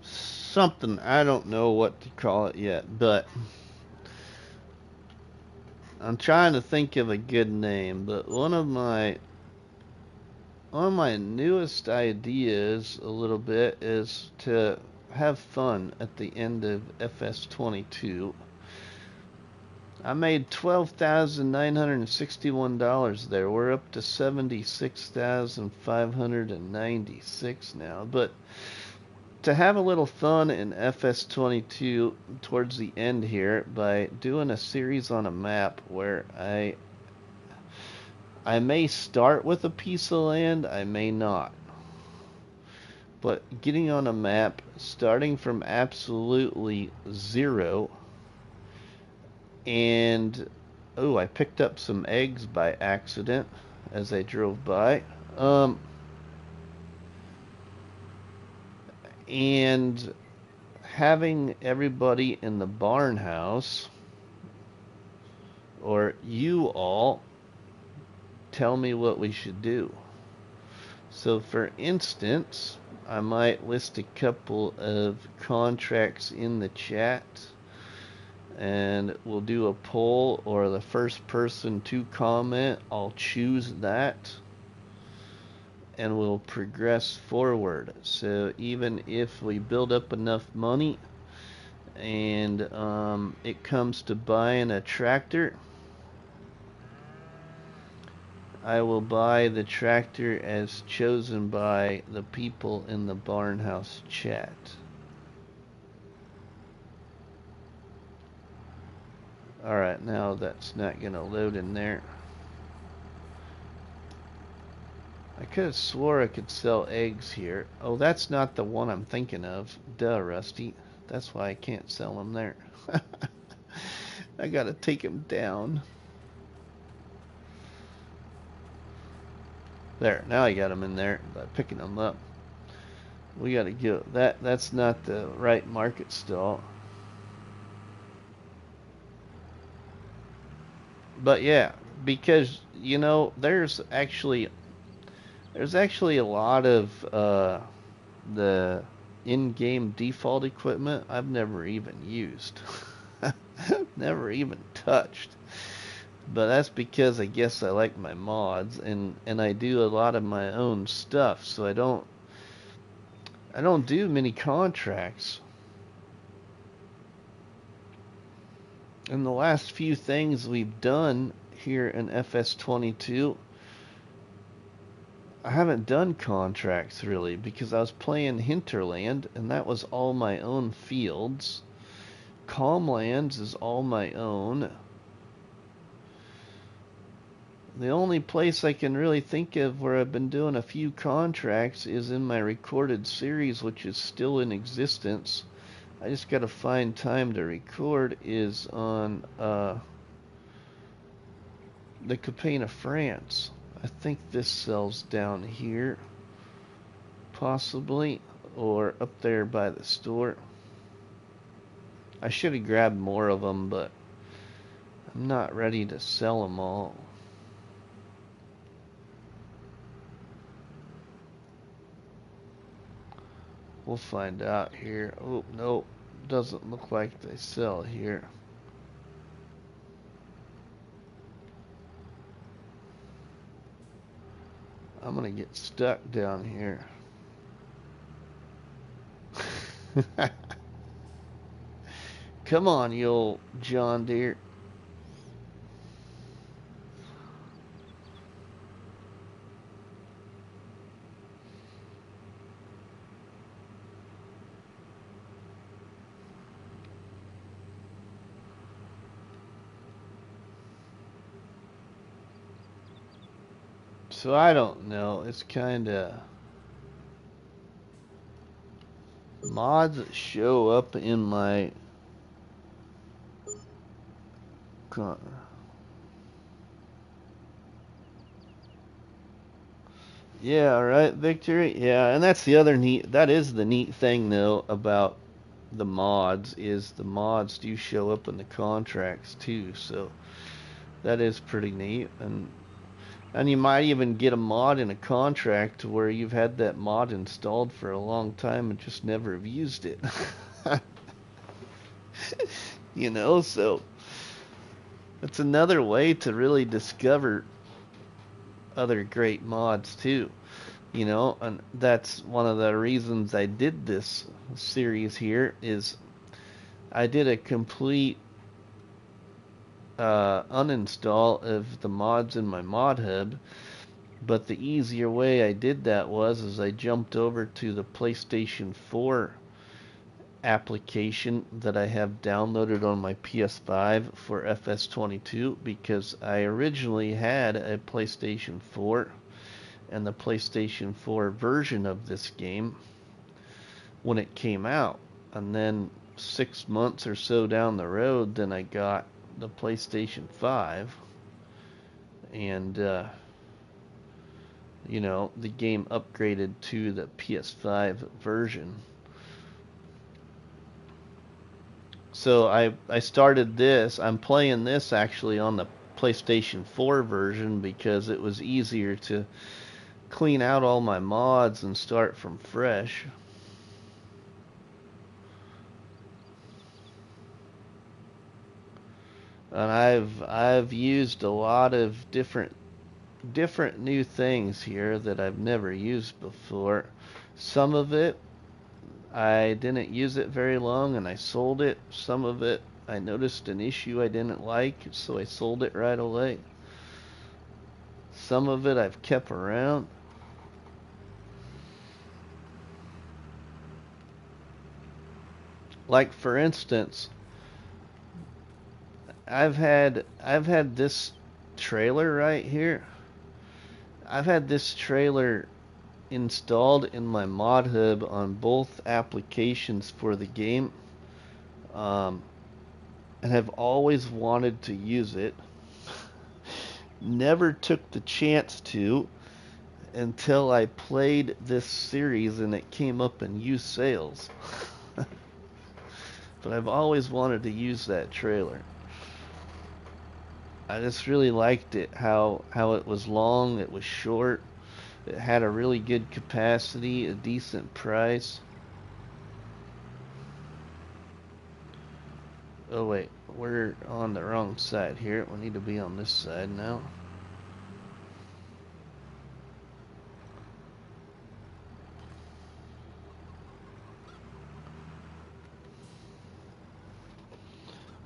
Something, I don't know what to call it yet, but I'm trying to think of a good name. But one of my newest ideas a little bit is to have fun at the end of FS22. I made $12,961 there. We're up to $76,596 now. But to have a little fun in FS22 towards the end here by doing a series on a map where I may start with a piece of land, I may not. But getting on a map, starting from absolutely zero, and oh, I picked up some eggs by accident as I drove by. And having everybody in the barn house, or you all, tell me what we should do. So for instance, I might list a couple of contracts in the chat, and we'll do a poll, or the first person to comment, I'll choose that, and we'll progress forward. So even if we build up enough money and it comes to buying a tractor, I will buy the tractor as chosen by the people in the barn house chat. Alright, now that's not gonna load in there. I could have swore I could sell eggs here. Oh, that's not the one I'm thinking of. Duh, Rusty. That's why I can't sell them there. I gotta take them down. There, now I got them in there by picking them up. We gotta go. That's not the right market stall. But yeah, because, you know, there's actually a lot of the in-game default equipment I've never even used. Never even touched. But that's because I guess I like my mods, and I do a lot of my own stuff, so I don't do many contracts. And the last few things we've done here in FS22, I haven't done contracts really, because I was playing Hinterland and that was all my own fields. Calmlands is all my own. The only place I can really think of where I've been doing a few contracts is in my recorded series, which is still in existence. I just gotta find time to record, is on the campaign of France. I think this sells down here, possibly, or up there by the store. I should have grabbed more of them, but I'm not ready to sell them all. We'll find out here. Oh, no. Doesn't look like they sell here. I'm gonna get stuck down here. Come on, you old John Deere. So I don't know. It's kind of mods that show up in my yeah, right, Victory. Yeah, and that's the other neat. That is the neat thing though about the mods is the mods do show up in the contracts too. So that is pretty neat. And you might even get a mod in a contract where you've had that mod installed for a long time and just never have used it. You know, so it's another way to really discover other great mods too. You know, and that's one of the reasons I did this series here is I did a complete uninstall of the mods in my mod hub, but the easier way I did that was I jumped over to the PlayStation 4 application that I have downloaded on my PS5 for FS22 because I originally had a PlayStation 4 and the PlayStation 4 version of this game when it came out, and then 6 months or so down the road then I got the PlayStation 5 and you know, the game upgraded to the PS5 version. So I started this. I'm playing this actually on the PlayStation 4 version because it was easier to clean out all my mods and start from fresh. And I've used a lot of different new things here that I've never used before. Some of it I didn't use it very long and I sold it. Some of it I noticed an issue I didn't like, so I sold it right away. Some of it I've kept around. Like for instance, I've had this trailer right here. I've had this trailer installed in my mod hub on both applications for the game, and have always wanted to use it. Never took the chance to until I played this series and it came up in used sales. But I've always wanted to use that trailer. I just really liked it, how it was long, it was short, it had a really good capacity, a decent price. Oh wait, we're on the wrong side here. We need to be on this side now.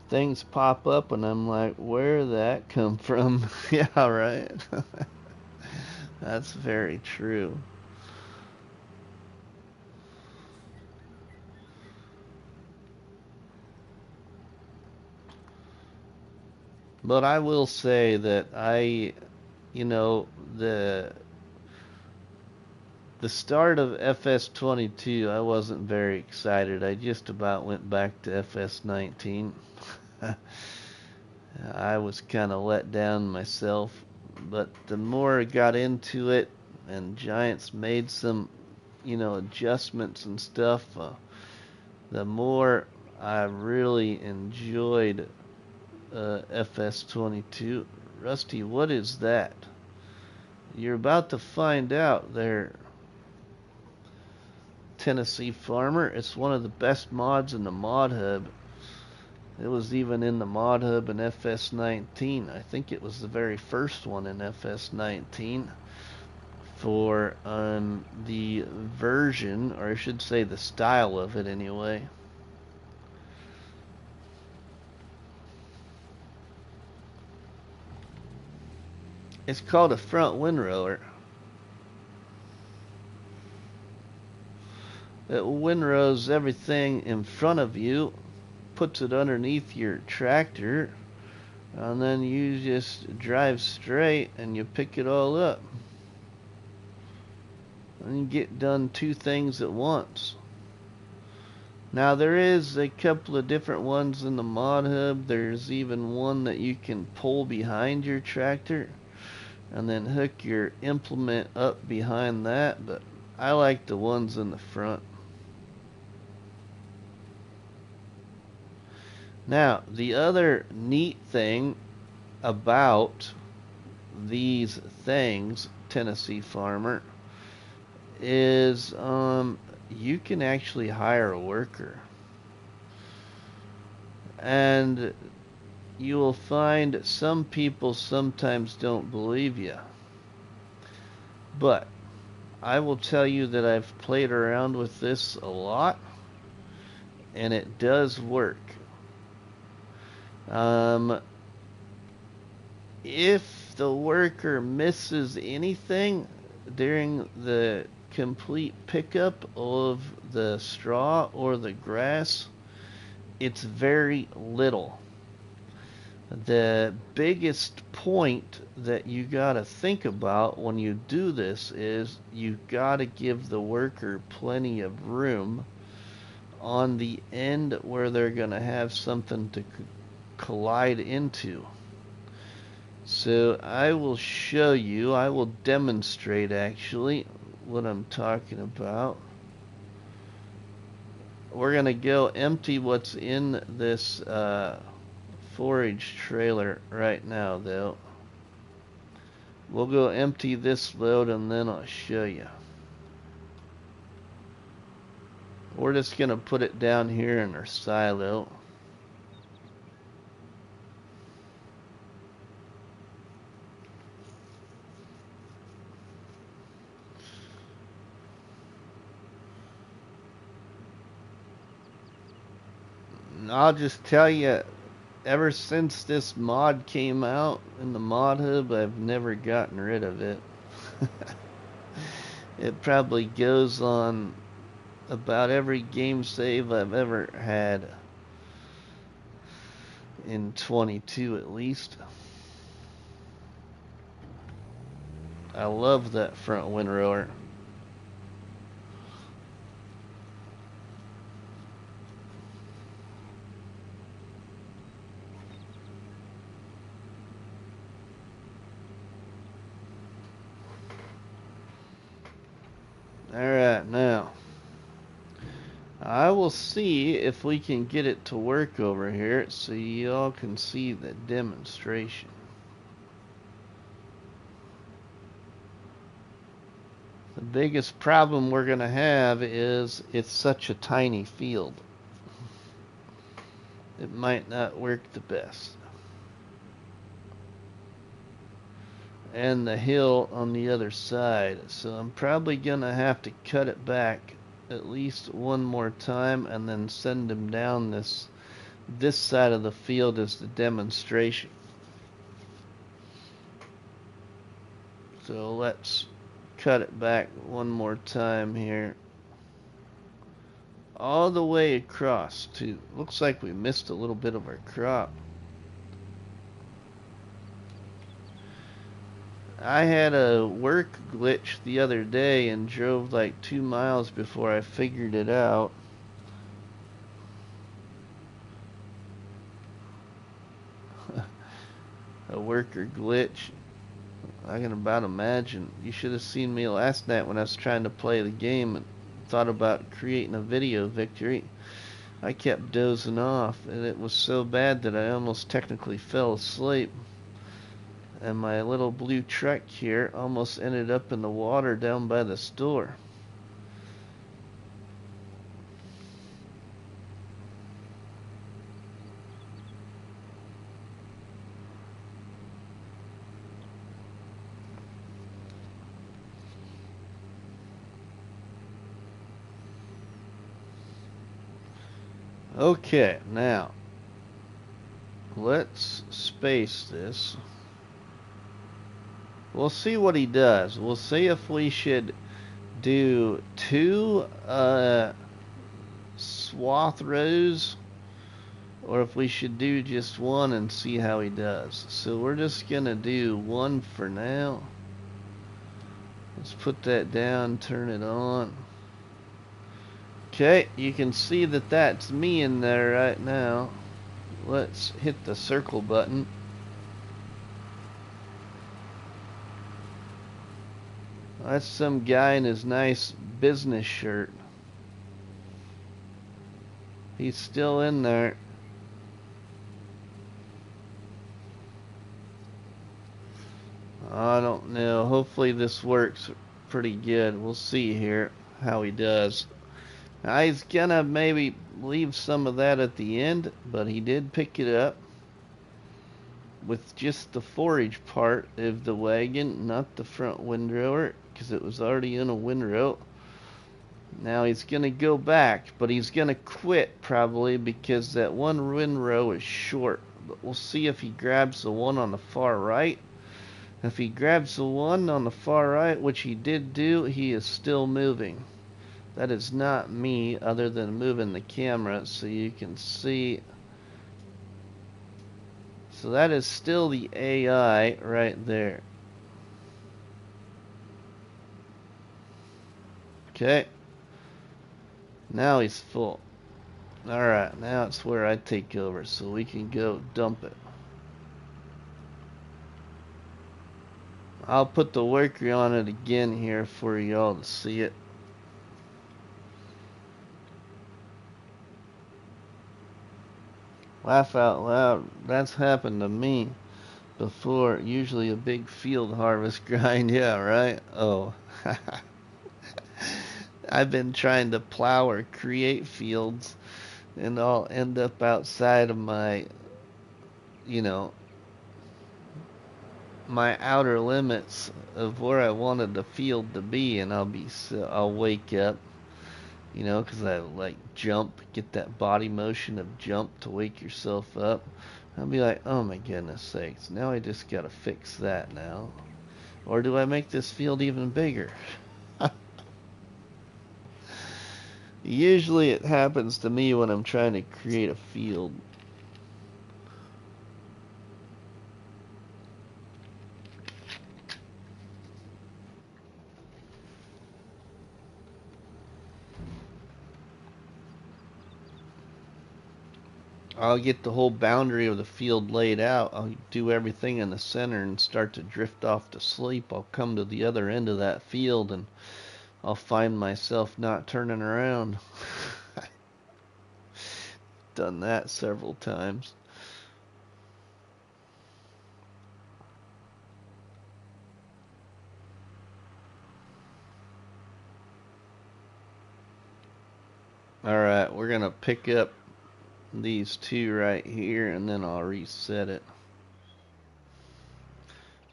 Things pop up and I'm like, where did that come from? Yeah, right. That's very true. But I will say that you know, the start of FS22, I wasn't very excited. I just about went back to FS19. I was kind of let down myself, but the more I got into it and Giants made some, you know, adjustments and stuff, the more I really enjoyed FS22. Rusty, what is that? You're about to find out there, Tennessee Farmer. It's one of the best mods in the mod hub. It was even in the mod hub in FS19. I think it was the very first one in FS19 for the version, or I should say the style of it anyway. It's called a front windrower. It windrows everything in front of you, puts it underneath your tractor, and then you just drive straight and you pick it all up. And you get done two things at once. Now there is a couple of different ones in the mod hub. There's even one that you can pull behind your tractor and then hook your implement up behind that, but I like the ones in the front. Now, the other neat thing about these things, Tennessee Farmer, is you can actually hire a worker. And you will find some people sometimes don't believe you. But I will tell you that I've played around with this a lot, and it does work. If the worker misses anything during the complete pickup of the straw or the grass, it's very little. The biggest point that you gotta think about when you do this is you gotta give the worker plenty of room on the end where they're gonna have something to collide into. So I will show you, I will demonstrate actually what I'm talking about. We're gonna go empty what's in this forage trailer right now though. We'll go empty this load and then I'll show you. We're just gonna put it down here in our silo. And I'll just tell you, ever since this mod came out in the mod hub, I've never gotten rid of it. It probably goes on about every game save I've ever had in 22 at least. I love that front windrower. Alright, now I will see if we can get it to work over here so y'all can see the demonstration. The biggest problem we're going to have is it's such a tiny field. It might not work the best. And the hill on the other side, so I'm probably gonna have to cut it back at least one more time and then send them down this side of the field as the demonstration. So let's cut it back one more time here, all the way across too. Looks like we missed a little bit of our crop. I had a work glitch the other day and drove like 2 miles before I figured it out. A worker glitch. I can about imagine. You should have seen me last night when I was trying to play the game and thought about creating a video victory. I kept dozing off, and it was so bad that I almost technically fell asleep. And my little blue truck here almost ended up in the water down by the store. Okay, now let's space this. We'll see what he does. We'll see if we should do 2 swath rows, or if we should do just 1 and see how he does. So we're just gonna do 1 for now. Let's put that down, turn it on. Okay, you can see that that's me in there right now. Let's hit the circle button. That's some guy in his nice business shirt. He's still in there. I don't know. Hopefully this works pretty good. We'll see here how he does. Now he's gonna maybe leave some of that at the end, but he did pick it up with just the forage part of the wagon, not the front windrower, because it was already in a windrow. Now he's gonna go back, but he's gonna quit probably because that one windrow is short. But we'll see if he grabs the one on the far right. If he grabs the one on the far right, which he did do, he is still moving. That is not me, other than moving the camera so you can see. So that is still the AI right there. Okay. Now he's full. Alright, now it's where I take over so we can go dump it. I'll put the worker on it again here for y'all to see it. Laugh out loud. That's happened to me before. Usually a big field harvest grind. Yeah, right? Oh. I've been trying to plow or create fields, and I'll end up outside of my, my outer limits of where I wanted the field to be, and I'll wake up, because I like jump, get that body motion of jump to wake yourself up. I'll be like, oh my goodness sakes, now I just gotta fix that now. Or do I make this field even bigger? Usually it happens to me when I'm trying to create a field. I'll get the whole boundary of the field laid out. I'll do everything in the center and start to drift off to sleep. I'll come to the other end of that field and I'll find myself not turning around. Done that several times. Alright, we're going to pick up these 2 right here and then I'll reset it.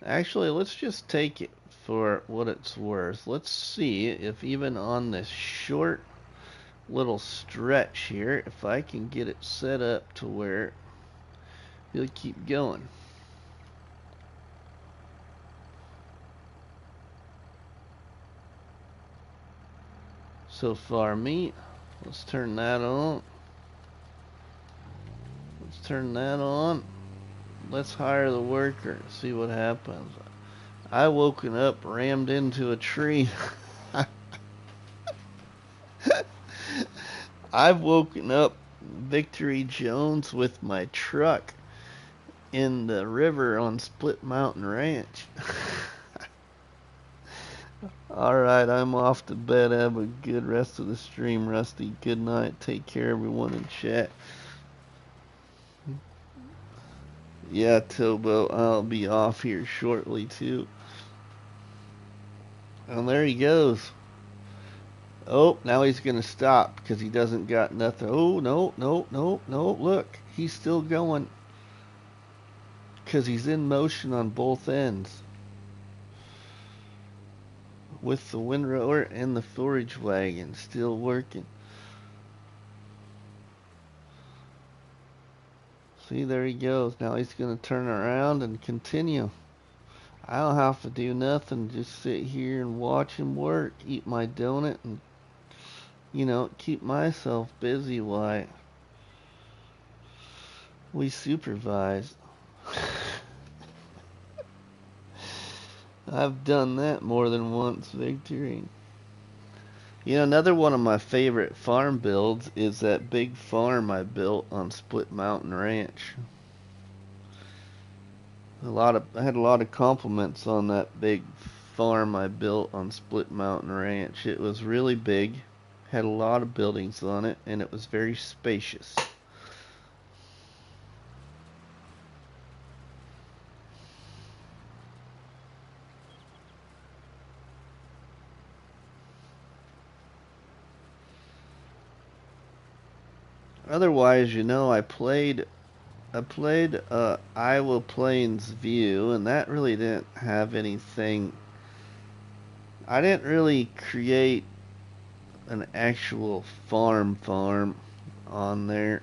Actually, let's just take it for what it's worth. Let's see if even on this short little stretch here, if I can get it set up to where he'll keep going. So far meat. Let's turn that on. Let's turn that on. Let's hire the worker. See what happens. I woken up, rammed into a tree. I've woken up Victory Jones with my truck in the river on Split Mountain Ranch. Alright, I'm off to bed. Have a good rest of the stream, Rusty. Good night. Take care, everyone in chat. Yeah, Tobo, I'll be off here shortly, too. And there he goes. Oh, now he's going to stop because he doesn't got nothing. Oh, no, no, no, no. Look, he's still going because he's in motion on both ends with the windrower and the forage wagon still working. See, there he goes. Now he's going to turn around and continue. I don't have to do nothing. Just sit here and watch him work. Eat my donut and, keep myself busy while we supervise. I've done that more than once, Victory. Another one of my favorite farm builds is that big farm I built on Split Mountain Ranch. I had a lot of compliments on that big farm I built on Split Mountain Ranch. It was really big, had a lot of buildings on it, and it was very spacious. Otherwise, I played Iowa Plains View, and that really didn't have anything. I didn't really create an actual farm on there.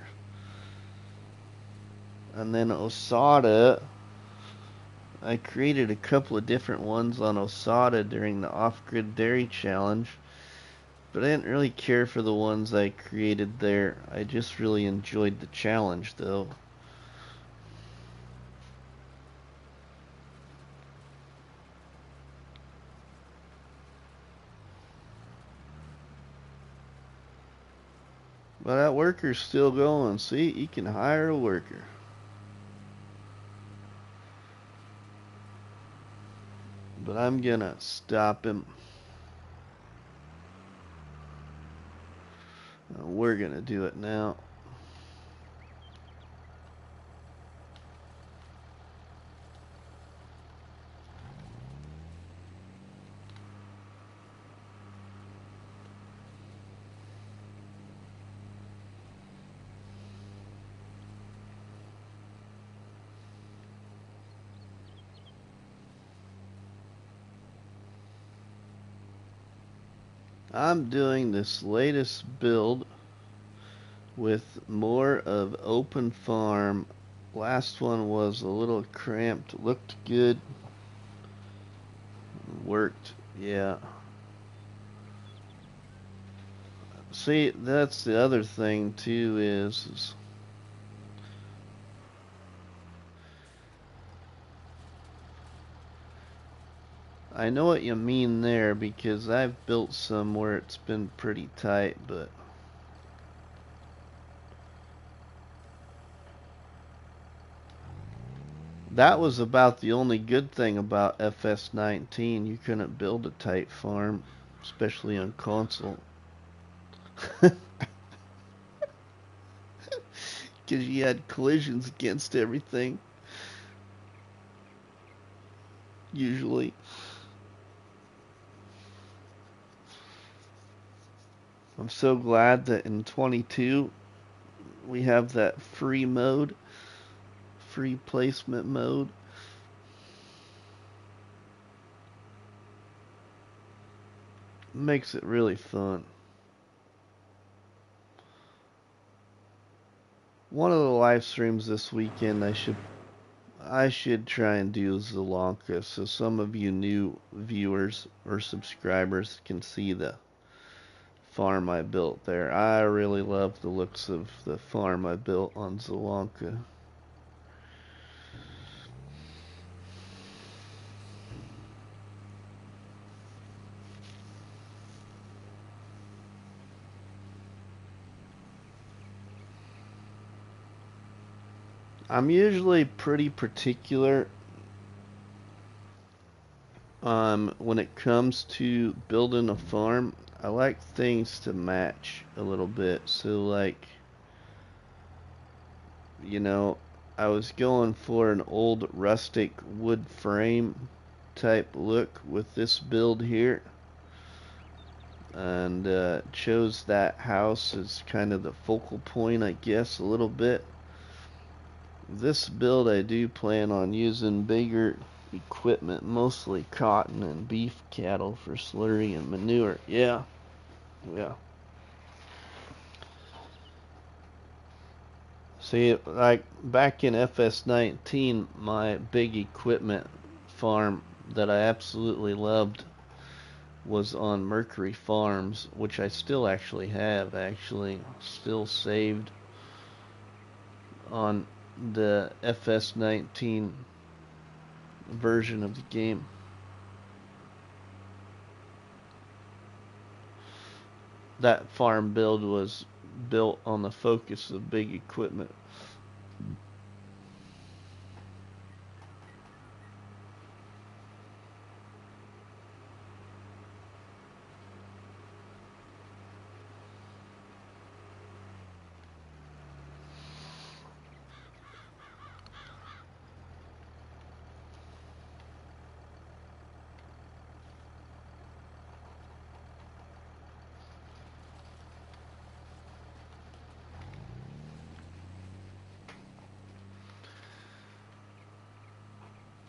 And then Osada, I created a couple of different ones on Osada during the Off-Grid Dairy Challenge. But I didn't really care for the ones I created there. I just really enjoyed the challenge, though. But that worker's still going. See, you can hire a worker. But I'm gonna stop him. We're gonna do it now. I'm doing this latest build with more of open farm. Last one was a little cramped, looked good, worked, yeah. See, that's the other thing too is I know what you mean there because I've built some where it's been pretty tight, but that was about the only good thing about FS19. You couldn't build a tight farm, especially on console. Because you had collisions against everything. Usually. I'm so glad that in 22 we have that free mode, free placement mode. Makes it really fun. One of the live streams this weekend I should try and do Zelanka so some of you new viewers or subscribers can see the farm I built there. I really love the looks of the farm I built on Zelanka. I'm usually pretty particular When it comes to building a farm, I like things to match a little bit. So like, you know, I was going for an old rustic wood frame type look with this build here, and chose that house as kind of the focal point, I guess, a little bit. This build I do plan on using bigger equipment, mostly cotton and beef cattle for slurry and manure. Yeah. See, like back in FS19, my big equipment farm that I absolutely loved was on Mercury Farms, which I still actually have, still saved on the FS19 version of the game. That farm build was built on the focus of big equipment.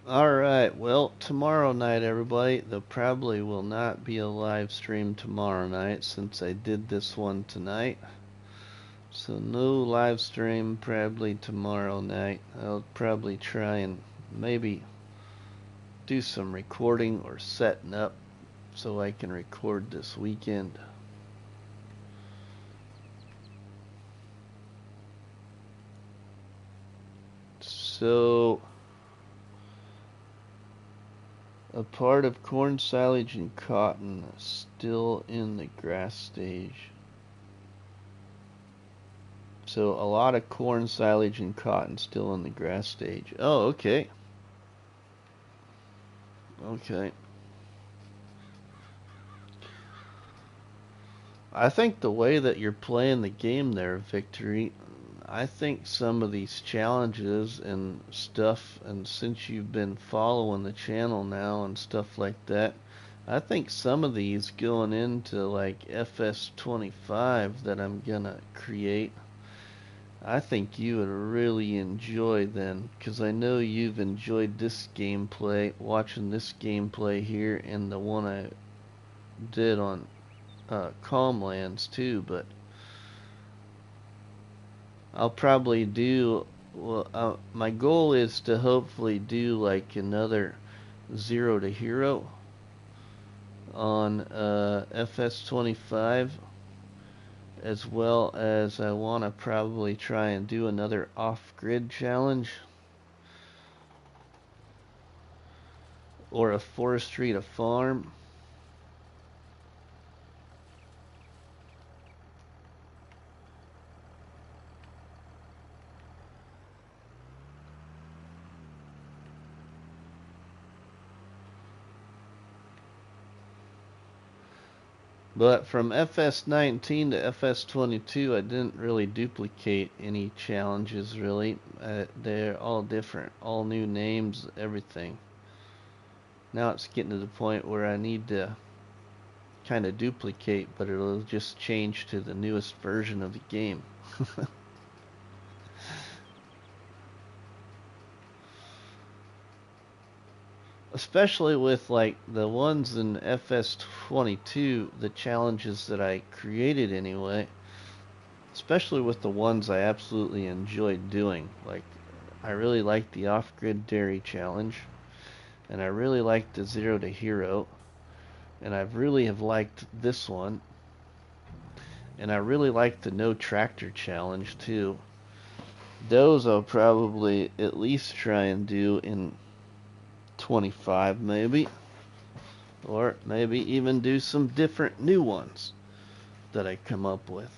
Alright, well, tomorrow night, everybody, there probably will not be a live stream tomorrow night since I did this one tonight. So no live stream probably tomorrow night. I'll probably try and maybe do some recording or setting up so I can record this weekend. So a part of corn, silage, and cotton still in the grass stage. So a lot of corn, silage, and cotton still in the grass stage. Oh, okay. Okay. I think the way that you're playing the game there, Victory, I think some of these challenges and stuff, and since you've been following the channel now and stuff like that, I think some of these going into like FS25 that I'm gonna create, I think you would really enjoy then, because I know you've enjoyed this gameplay, watching this gameplay here, and the one I did on Calmlands too, but I'll probably do, well, my goal is to hopefully do like another Zero to Hero on FS25, as well as I want to probably try and do another off-grid challenge or a forestry to farm. But from FS19 to FS22, I didn't really duplicate any challenges, really. They're all different, all new names, everything. Now it's getting to the point where I need to kind of duplicate, but it'll just change to the newest version of the game. Especially with like the ones in FS22, the challenges that I created anyway, especially with the ones I absolutely enjoyed doing. Like, I really liked the off-grid dairy challenge, and I really liked the Zero to Hero, and I really have liked this one, and I really liked the No Tractor challenge too. Those I'll probably at least try and do in 25 maybe, or maybe even do some different new ones that I come up with.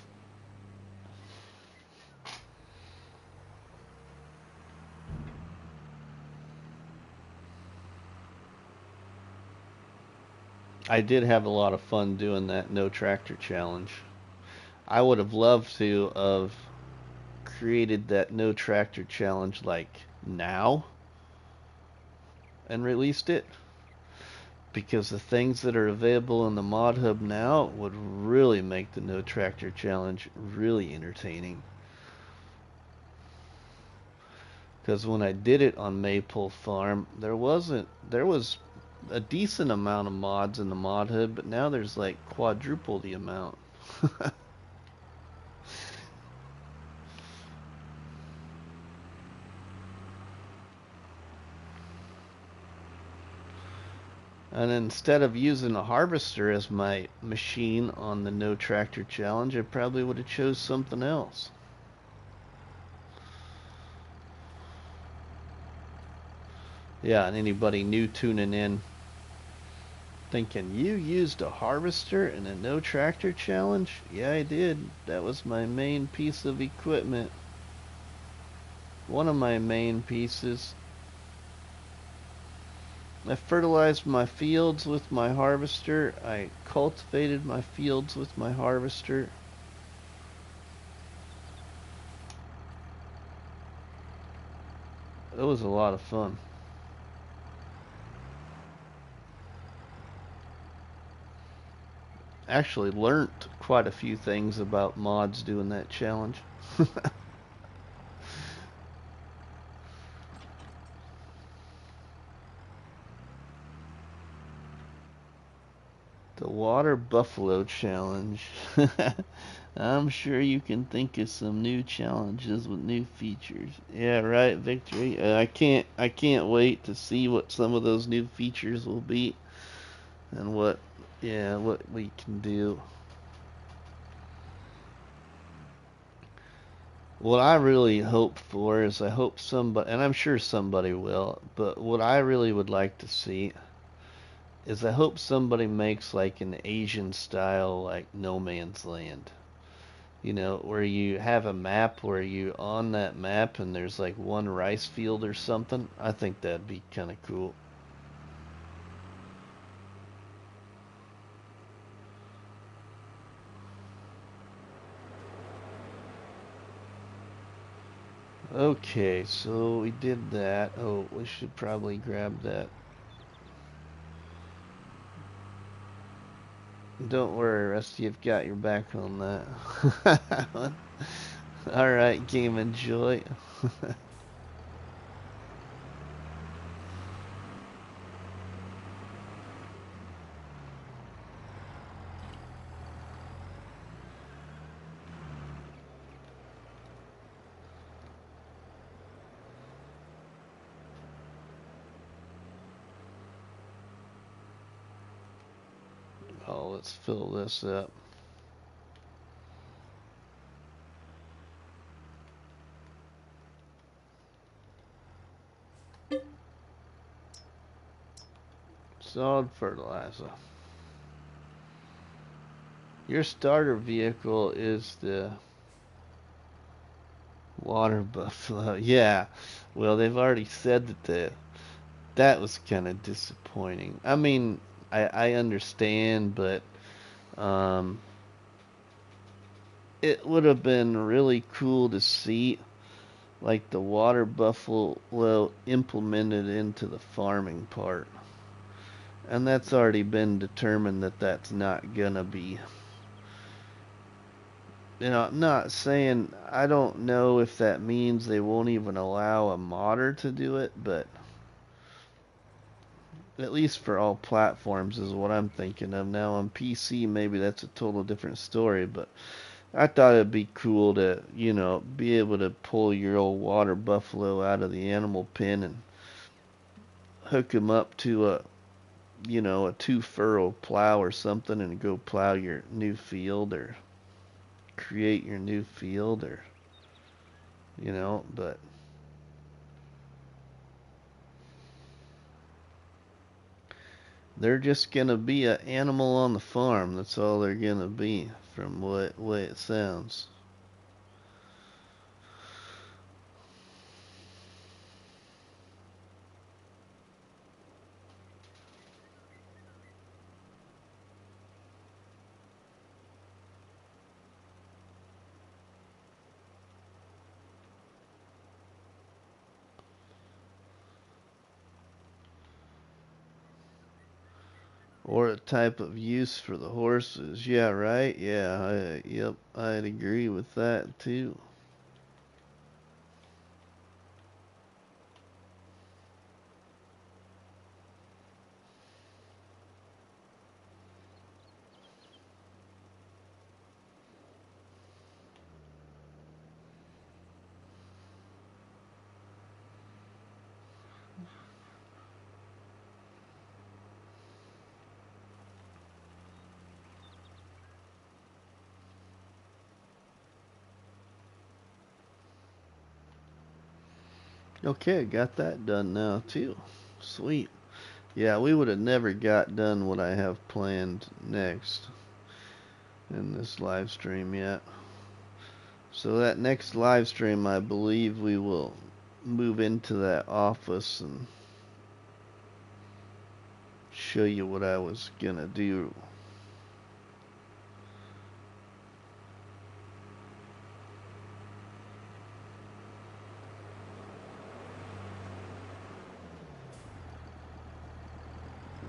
I did have a lot of fun doing that no tractor challenge. I would have loved to have created that no tractor challenge like now and released it, because the things that are available in the mod hub now would really make the no tractor challenge really entertaining. Because when I did it on Maple Farm, there was a decent amount of mods in the mod hub, but now there's like quadruple the amount. And instead of using a harvester as my machine on the no tractor challenge, I probably would have chose something else. Yeah, and anybody new tuning in thinking, you used a harvester in a no tractor challenge? Yeah, I did. That was my main piece of equipment. One of my main pieces. I fertilized my fields with my harvester. I cultivated my fields with my harvester. It was a lot of fun. Actually learnt quite a few things about mods doing that challenge. The Water Buffalo Challenge. I'm sure you can think of some new challenges with new features. Yeah, right, Victory. I can't wait to see what some of those new features will be and what we can do. What I really hope for is I hope somebody, and I'm sure somebody will, but what I really would like to see is I hope somebody makes like an Asian style like No Man's Land. You know, where you have a map where you on that map and there's like one rice field or something. I think that'd be kind of cool. Okay, so we did that. Oh, we should probably grab that. Don't worry, Rusty, I've got your back on that. Alright, game enjoy. Oh, let's fill this up. Solid fertilizer. Your starter vehicle is the water buffalo. Yeah. Well, they've already said that was kind of disappointing. I mean, I understand, but um, it would have been really cool to see like the water buffalo implemented into the farming part. And that's already been determined that that's not gonna be. You know, I'm not saying, I don't know if that means they won't even allow a modder to do it, but at least for all platforms is what I'm thinking of. Now on PC, maybe that's a total different story, but I thought it'd be cool to, you know, be able to pull your old water buffalo out of the animal pen and hook him up to a, you know, a 2-furrow plow or something and go plow your new field or create your new field or, you know, but they're just gonna be an animal on the farm. That's all they're gonna be, from what way it sounds. Or a type of use for the horses. Yeah, right? Yeah, yep, I'd agree with that too. Okay, got that done now too. Sweet. Yeah, we would have never got done what I have planned next in this live stream yet. So that next live stream, I believe we will move into that office and show you what I was gonna do.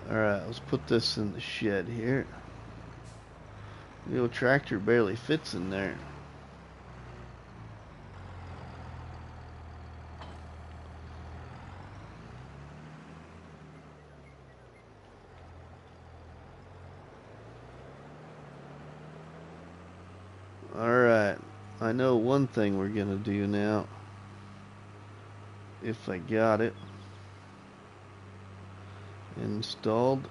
Alright, let's put this in the shed here. The old tractor barely fits in there. Alright, I know one thing we're gonna do now. If I got it installed.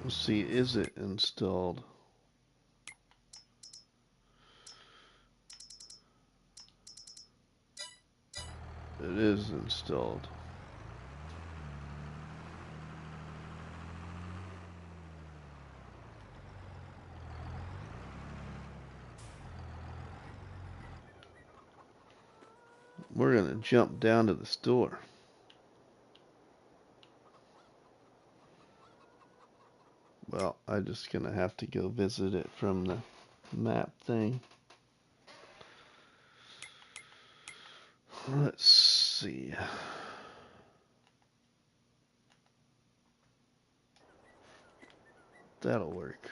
Let's see, is it installed? It is installed. We're gonna jump down to the store. Well, I'm just gonna have to go visit it from the map thing. Let's see. That'll work.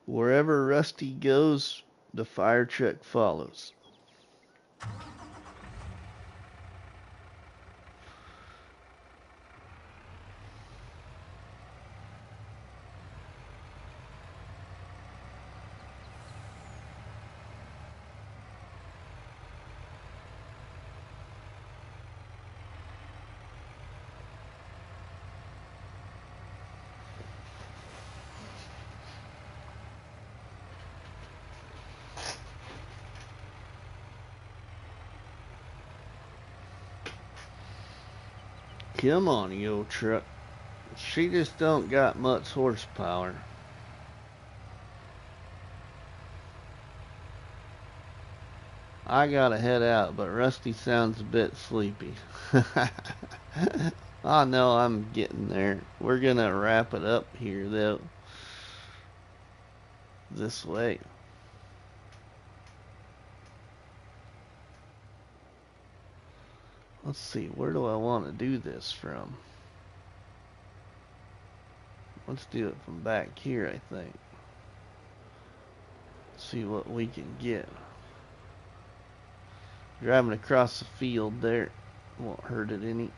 Wherever Rusty goes, the fire truck follows. Come on, you old truck. She just don't got much horsepower. I gotta head out, but Rusty sounds a bit sleepy. I know I'm getting there. We're gonna wrap it up here, though. This way. Let's see, where do I want to do this from? Let's do it from back here, I think. See what we can get. Driving across the field there won't hurt it any.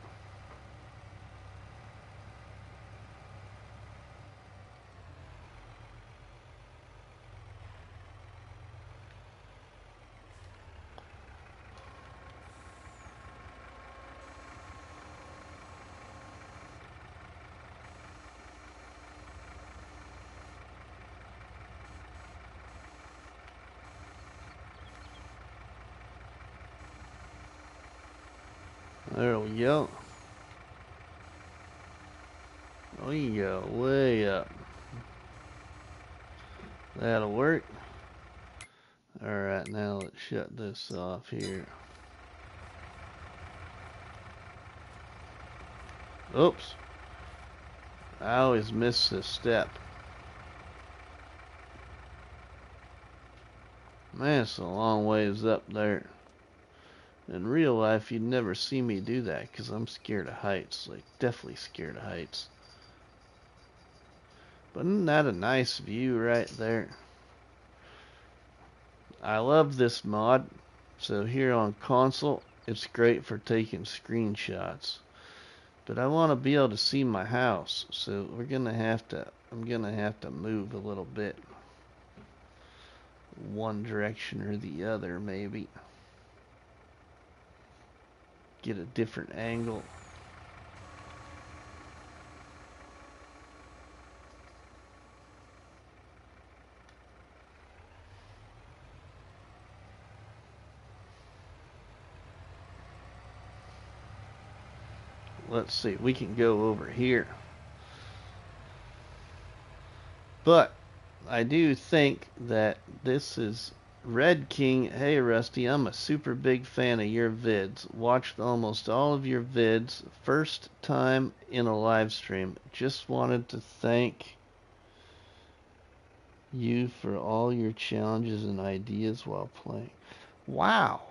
There we go. We go way up. That'll work. Alright, now let's shut this off here. Oops. I always miss this step. Man, it's a long ways up there. In real life, you'd never see me do that because I'm scared of heights. Like, definitely scared of heights. But isn't that a nice view right there? I love this mod. So here on console, it's great for taking screenshots. But I want to be able to see my house. So I'm gonna have to move a little bit. One direction or the other, maybe. Get a different angle. Let's see, we can go over here. But I do think that this is Red King. Hey Rusty, I'm a super big fan of your vids. Watched almost all of your vids. First time in a live stream. Just wanted to thank you for all your challenges and ideas while playing. Wow.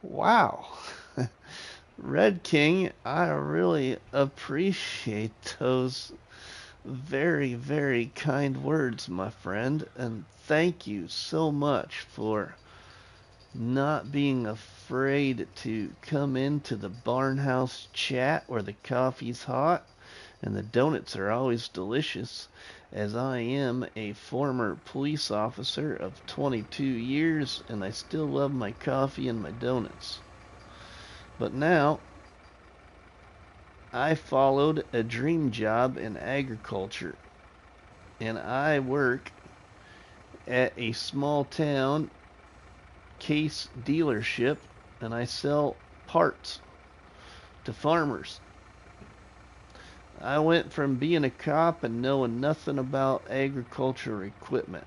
Wow. Red King, I really appreciate those very, very kind words, my friend, and thank you so much for not being afraid to come into the Barnhouse chat where the coffee's hot and the donuts are always delicious, as I am a former police officer of 22 years and I still love my coffee and my donuts. But now I followed a dream job in agriculture, and I work at a small town case dealership, and I sell parts to farmers. I went from being a cop and knowing nothing about agriculture equipment.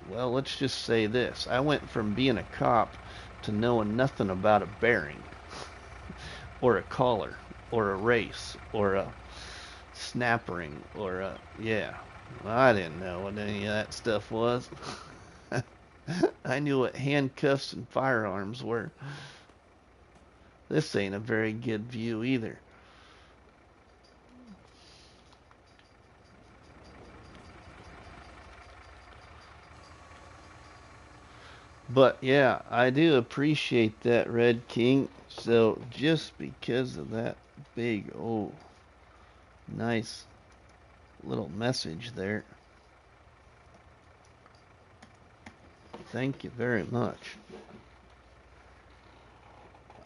Well, let's just say this. I went from being a cop to knowing nothing about a bearing or a collar or a race or a snap ring or a, yeah, I didn't know what any of that stuff was. I knew what handcuffs and firearms were. This ain't a very good view either. But yeah, I do appreciate that, Red King. So just because of that big, oh, nice little message there, thank you very much.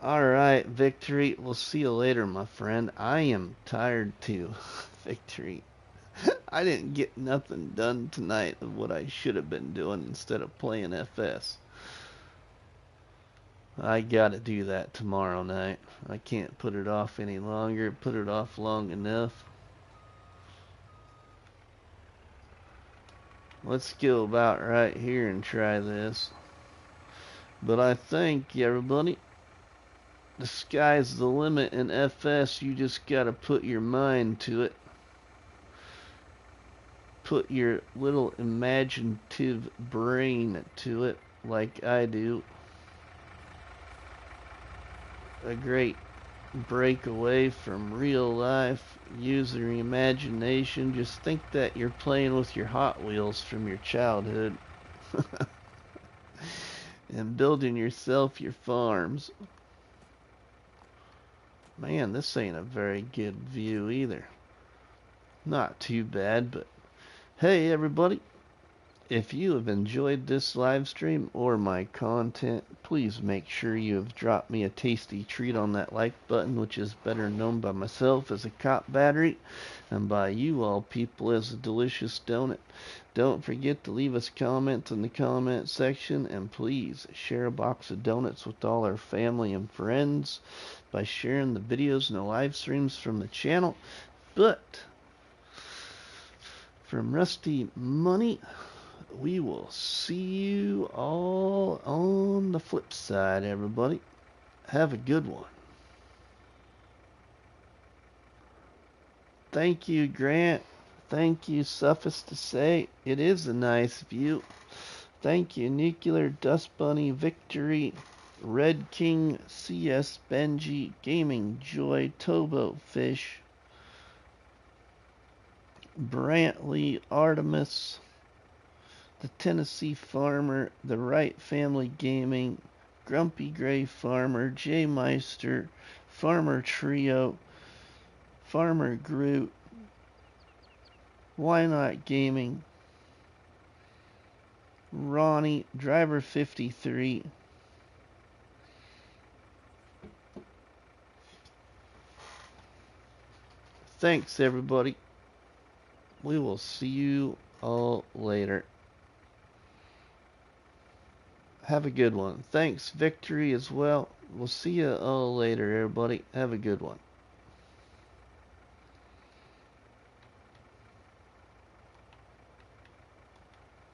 Alright, Victory, we'll see you later, my friend. I am tired too. Victory. I didn't get nothing done tonight of what I should have been doing instead of playing FS. I gotta do that tomorrow night. I can't put it off any longer. Put it off long enough. Let's go about right here and try this. But I think, everybody, the sky's the limit in FS. You just gotta put your mind to it. Put your little imaginative brain to it, like I do. A great break away from real life. Use your imagination. Just think that you're playing with your Hot Wheels from your childhood. And building yourself your farms. Man, this ain't a very good view either. Not too bad, but hey everybody. If you have enjoyed this live stream or my content, please make sure you have dropped me a tasty treat on that like button, which is better known by myself as a cop battery and by you all people as a delicious donut. Don't forget to leave us comments in the comment section, and please share a box of donuts with all our family and friends by sharing the videos and the live streams from the channel. But from RustyMoney, we will see you all on the flip side, everybody. Have a good one. Thank you, Grant. Thank you, Suffice to say. It is a nice view. Thank you, Nuclear Dust Bunny Victory, Red King, CS Benji, Gaming Joy, Tobo Fish, Brantley Artemis, the Tennessee Farmer, the Wright Family Gaming, Grumpy Gray Farmer, J Meister, Farmer Trio, Farmer Groot, Why Not Gaming, Ronnie, Driver 53. Thanks, everybody. We will see you all later. Have a good one. Thanks, Victory, as well. We'll see you all later, everybody. Have a good one.